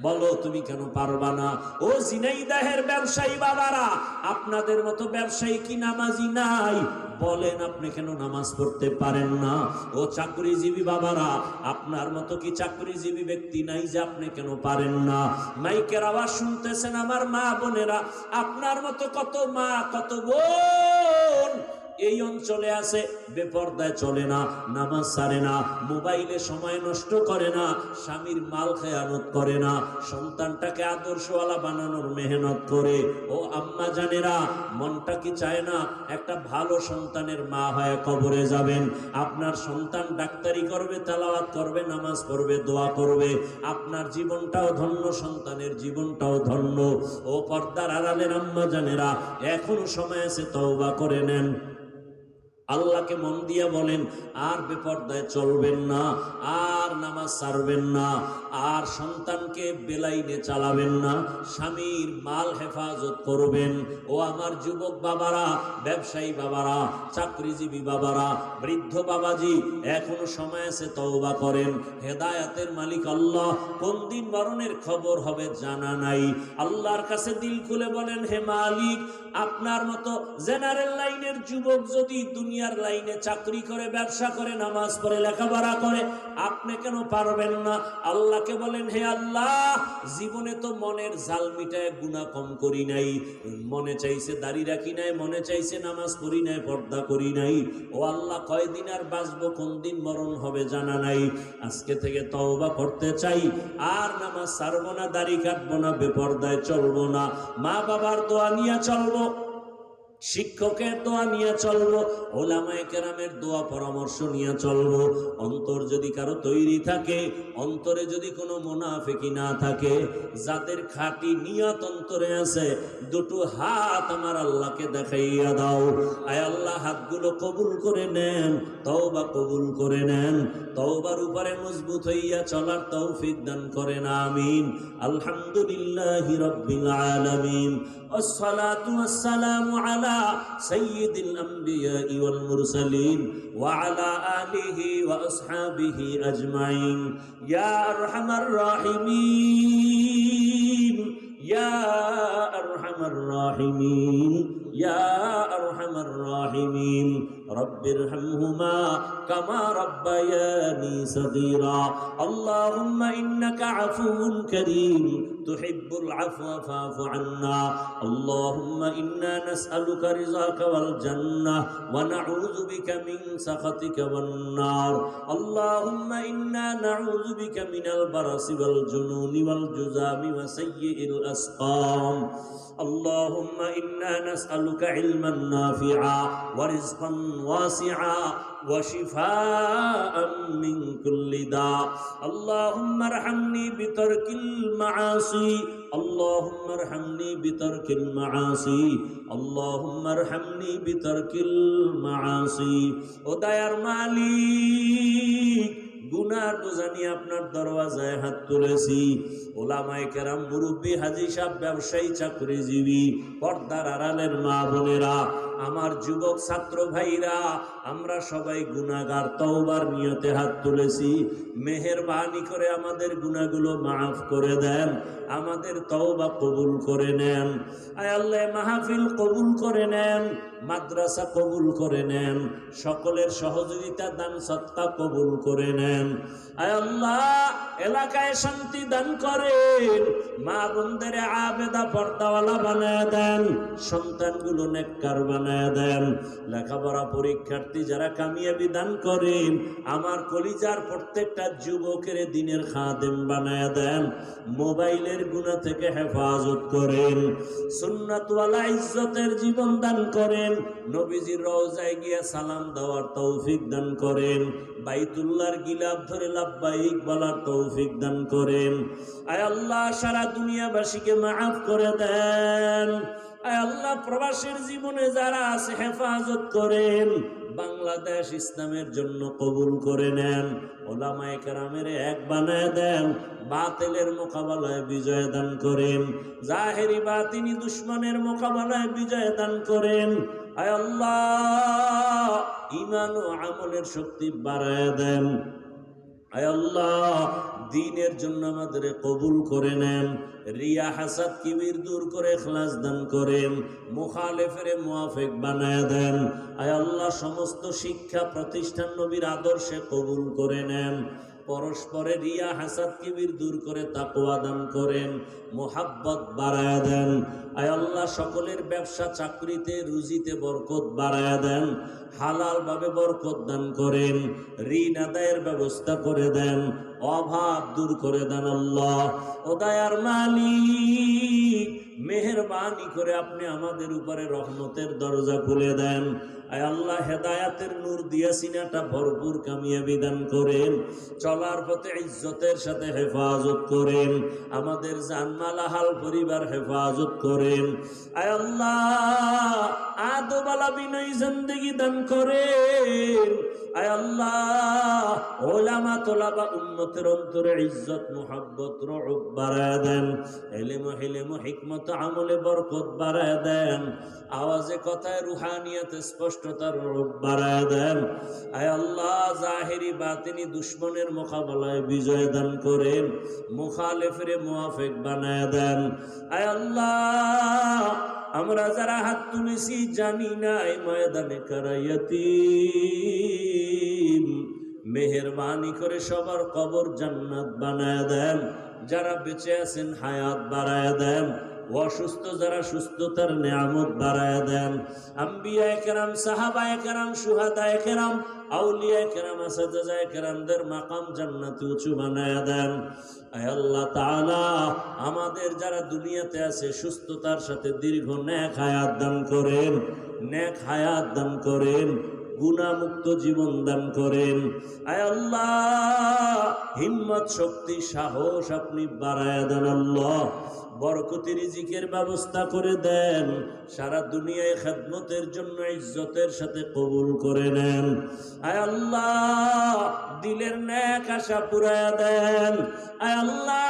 A: বলো তুমি কেন পারবা না? ও ঝিনাইদহের ব্যবসায়ী বাবারা, আপনাদের মতো ব্যবসায়ী কি নামাজি নাই? বলেন আপনি কেন নামাজ পড়তে পারেন না? ও চাকরিজীবী বাবারা, আপনার মতো কি চাকরিজীবী ব্যক্তি নাই যে আপনি কেন পারেন না? মাইকের আওয়াজ শুনতেছেন আমার মা বোনেরা, আপনার মতো কত মা কত বোন এই অঞ্চলে আছে, বেপরদায় চলে না, নামাজ ছাড়ে না, মোবাইলে সময় নষ্ট করে না, স্বামীর মাল খেয়ানত করে না, সন্তানটাকে আদর্শওয়ালা বানানোর মেহনত করে। ও আম্মা জানেরা, মনটা কি চায় না একটা ভালো সন্তানের মা হয়ে কবরে যাবেন? আপনার সন্তান ডাক্তারি করবে, তেলাওয়াত করবে, নামাজ পড়বে, দোয়া করবে, আপনার জীবনটাও ধন্য, সন্তানের জীবনটাও ধন্য। ও পর্দার আড়ালের আম্মা জানেরা, এখনো সময় আছে, তওবা করে নেন। আল্লাহকে মন দিয়ে বলেন, আর বেপরদায় চলবেন না, আর নামাজ ছাড়বেন না, আর সন্তানকে বেলাইনে চালাবেন না, স্বামীর মাল হেফাজত করবেন। ও আমার যুবক বাবারা, ব্যবসায়ী বাবারা, চাকরিজীবী বাবারা, বৃদ্ধ বাবাজি, এখনো সময় আছে, তওবা করেন। হেদায়াতের মালিক আল্লাহ, কোন দিন মরণের খবর হবে জানা নাই। আল্লাহর কাছে দিল খুলে বলেন, হে মালিক, আপনার মতো জেনারেল লাইনের যুবক যদি দুনিয়ার লাইনে চাকরি করে, ব্যবসা করে, নামাজ পড়ে, লেখাপড়া করে, আপনি কেন পারবেন না? আল্লাহকে বলেন, হে আল্লাহ, জীবনে তো মনের জাল মিটায় গুনাহ কম করি নাই, মনে চাইছে দাড়ি রাখি নাই, মনে চাইছে নামাজ পড়ি নাই, পর্দা করি নাই। ও আল্লাহ, কয়দিন আর বাঁচবো, কোন দিন মরণ হবে জানা নাই। আজকে থেকে তওবা করতে চাই, আর নামাজ ছাড়বো না, দাড়ি কাটবো না, বেপরদায় চলবো না, মা বাবার দোয়া নিয়ে চলবো, শিক্ষকের দোয়া নিয়ে চলবো, ওলামায়ে কেরামের দোয়া পরামর্শ নিয়ে চলবো। অন্তর যদি কারো তৈরি থাকে, অন্তরে যদি কোনো মুনাফিকি না থাকে, যাদের খাঁটি নিয়ত অন্তরে আছে, দুটো হাত আমার আল্লাহকে দেখাইয়া দাও। আয় আল্লাহ, হাতগুলো কবুল করে নেন, তওবা কবুল করে নেন, তওবার উপরে মজবুত হইয়া চলার তৌফিক দান করেন, আমিন। আলহামদুলিল্লাহি রাব্বিল আলামিন, والصلاة والسلام على سيد الأنبياء والمرسلين وعلى آله وأصحابه أجمعين يا أرحم الراحمين يا أرحم الراحمين يا أرحم الراحمين رب ارحمهما كما ربياني صغيرا اللهم إنك عفو كريم تحب العفو فاعف عنا اللهم إنا نسألك رضاك والجنة ونعوذ بك من سخطك والنار اللهم إنا نعوذ بك من البرص والجنون والجذام وسيء الأسقام اللهم إنا نسألك علما نافعا ورزقا واسعا وشفاء من كل داء اللهم ارحمني بترك المعاصي اللهم ارحمني بترك المعاصي اللهم ارحمني بترك المعاصي وداير মালিক, গুনার বোঝা নিয়ে আপনার দরওয়াজায় হাত তুলেছি। ওলামায়ে কেরাম, মুরব্বী, হাজী সাহেব, ব্যবসায়ী, চাকরিজীবী, পর্দার আড়ালের মা বোনেরা, আমার যুবক ছাত্র ভাইরা, আমরা সবাই গুনাহগার, তওবার নিয়তে হাত তুলেছি। মেহেরবানি করে আমাদের গুনাহগুলো মাফ করে দেন, আমাদের তওবা কবুল করে নেন। আয় আল্লাহ, মাহফিল কবুল করে নেন, মাদ্রাসা কবুল করে নেন, সকলের সহযোগিতা দান সদকা কবুল করে নেন। আয় আল্লাহ, এলাকায় শান্তি দান করেন, মা বোনদের আবেদা পর্দাওয়ালা বানায় দেন, সন্তানগুলো নেককার বানায় দেন, লেখাপড়া পরীক্ষার্থী যারা কামিয়াবি দান করেন, আমার কলিজার প্রত্যেকটা যুবকের দিনের খাদেম বানায় দেন, মোবাইলের গুনাহ থেকে হেফাজত করেন, সুন্নাতওয়ালা ইজ্জতের জীবন দান করেন, নবীজির রওজায় গিয়ে সালাম দেওয়ার তৌফিক দান করেন, বাইতুল্লাহর গিলাফ ধরে লাব্বাইক বলার তৌফিক দান করেন। আয় আল্লাহ, সারা দুনিয়াবাসীকে মাফ করে দেন। আয় আল্লাহ প্রবাসীর জীবনে যারা আছে হেফাজত করেন, বাংলাদেশ ইসলামের জন্য কবুল করে নেন, ওলামায়ে কেরামের এক বানায় দেন, বাতিলের মোকাবেলায় বিজয় দান করেন, জাহেরি বাতিনি দুশ্মনের মোকাবেলায় বিজয় দান করেন। আয় আল্লাহ ঈমান ও আমলের শক্তি বাড়ায় দেন। আয় আল্লাহ দ্বীনের জন্য আমাদের কবুল করে নেন, রিয়া হাসাদ কিবির দূর করে ইখলাস দান করেন, মুখালেফের মুওয়াফিক বানায় দেন। আয় আল্লাহ সমস্ত শিক্ষা প্রতিষ্ঠান নবীর আদর্শে কবুল করে নেন, পরস্পরে রিয়া হাসাদ কিবির দূর করে তাকওয়া দান করেন, মোহাব্বত বাড়ায় দেন। আয় আল্লাহ সকলের ব্যবসা চাকরিতে রুজিতে বরকত বাড়ায় দেন, হালাল ভাবে বরকত দান করেন, ঋণ আদায়ের ব্যবস্থা করে দেন, অভাব দূর করে দেন। আল্লাহ ও দয়ার মালিক, মেহেরবানি করে আপনি আমাদের উপরে রহমতের দরজা খুলে দেন। আয় আল্লাহ হেদায়াতের নূর দিয়া সিনাটা ভরপুর কামিয়াবি দান করেন, চলার পথে ইজ্জতের সাথে হেফাজত করেন, আমাদের জানমাল আহাল পরিবার হেফাজত করেন। আয় আল্লাহ আদবালা বিনয় জিন্দেগি দান করেন। আয় আল্লাহ ওলামা তোলাবা উম্মতের অন্তরে ইজ্জত মুহাব্বত রউফ বাড়ায় দেন, ইলম হিলম হিকমত আমলে বরকত বাড়ায় দেন, আওয়াজে কথায় রুহানিয়াতে স্পষ্টতার রূপ বাড়ায় দেন। আয় আল্লাহ জাহেরি বাতিনি দুশ্মনের মোকাবেলায় বিজয় দান করেন, মুখালেফের মুওয়াফিক বানায় দেন। আয় আল্লাহ আমরা যারা হাত তুলেছি জানি না এই ময়দানে কারায়াতিম, মেহেরবানি করে সবার কবর জান্নাত বানায় দেন, যারা বেঁচে আছেন হায়াত বাড়ায় দেন, অসুস্থ যারা সুস্থতার নিয়ামত বাড়ায় দেন। আম্বিয়ায়ে কেরাম, সাহাবায়ে কেরাম, শুহাদায়ে কেরাম, আউলিয়ায়ে কেরাম, আসাদায়ে কেরামদের মাকাম জান্নাতে উঁচু বানায় দেন। আয় আল্লাহ তাআলা আমাদের যারা দুনিয়াতে আছে সুস্থতার সাথে দীর্ঘ নেক হায়াত দান করেন, নেক হায়াত দান করেন, গুনাহমুক্ত জীবন দান করেন। আয় আল্লাহ হিম্মত শক্তি সাহস আপনি বাড়ায় দেন। আল্লাহ বরকতি রিজিকের ব্যবস্থা করে দেন, সারা দুনিয়ায় খেদমতের জন্য ইজ্জতের সাথে কবুল করে নেন। আয় আল্লাহ দিলের নেক আশা পুরায়া দেন। আয় আল্লাহ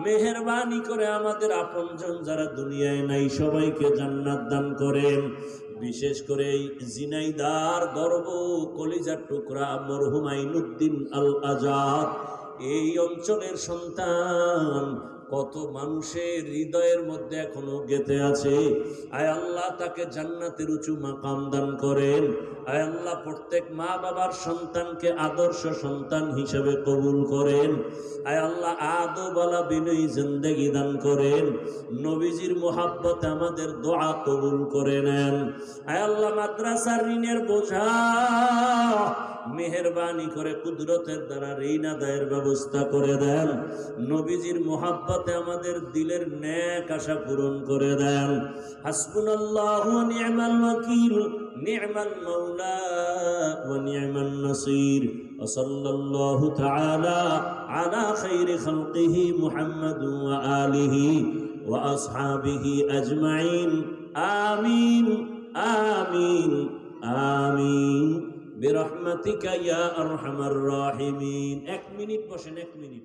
A: মেহেরবানি করে আমাদের আপনজন যারা দুনিয়ায় নাই সবাইকে জান্নাত দান করেন। বিশেষ করে এই জিনাইদার গর্ব কলিজার টুকরা মরহুম আইনুদ্দিন আল আজাদ, এই অঞ্চলের সন্তান, কত মানুষের হৃদয়ের মধ্যে এখনো গেঁথে আছে। আয় আল্লাহ তাকে জান্নাতের উঁচু মাকাম দান করেন। আয় আল্লাহ প্রত্যেক মা বাবার সন্তানকে আদর্শ সন্তান হিসেবে কবুল করেন। আয় আল্লাহ আদবালা বিনয়ী জিন্দেগি দান করেন, নবীজির মোহাব্বতে আমাদের দোয়া কবুল করে নেন। আয় আল্লাহ মাদ্রাসার ঋণের বোঝা মেহেরবানি করে কুদরতের দ্বারা ঋণ আদায়ের ব্যবস্থা করে দেন, নবীজির মোহাব্বতে আমাদের দিলের নেক আশা পূরণ করে দেন। হাসবুনাল্লাহু ওয়া নি'মাল ওয়াকিল, নি'মাল মাওলা ওয়া নি'মান নাসির। ওয়া সাল্লাল্লাহু তাআলা আলা খাইরি খালকিহি মুহাম্মাদ ওয়া আলিহি ওয়া আসহাবিহি আজমাইন। আমিন আমিন আমিন বিরহমাতিকা ইয়া আরহামার রাহিমিন। 1 মিনিট বসেন, 1 মিনিট।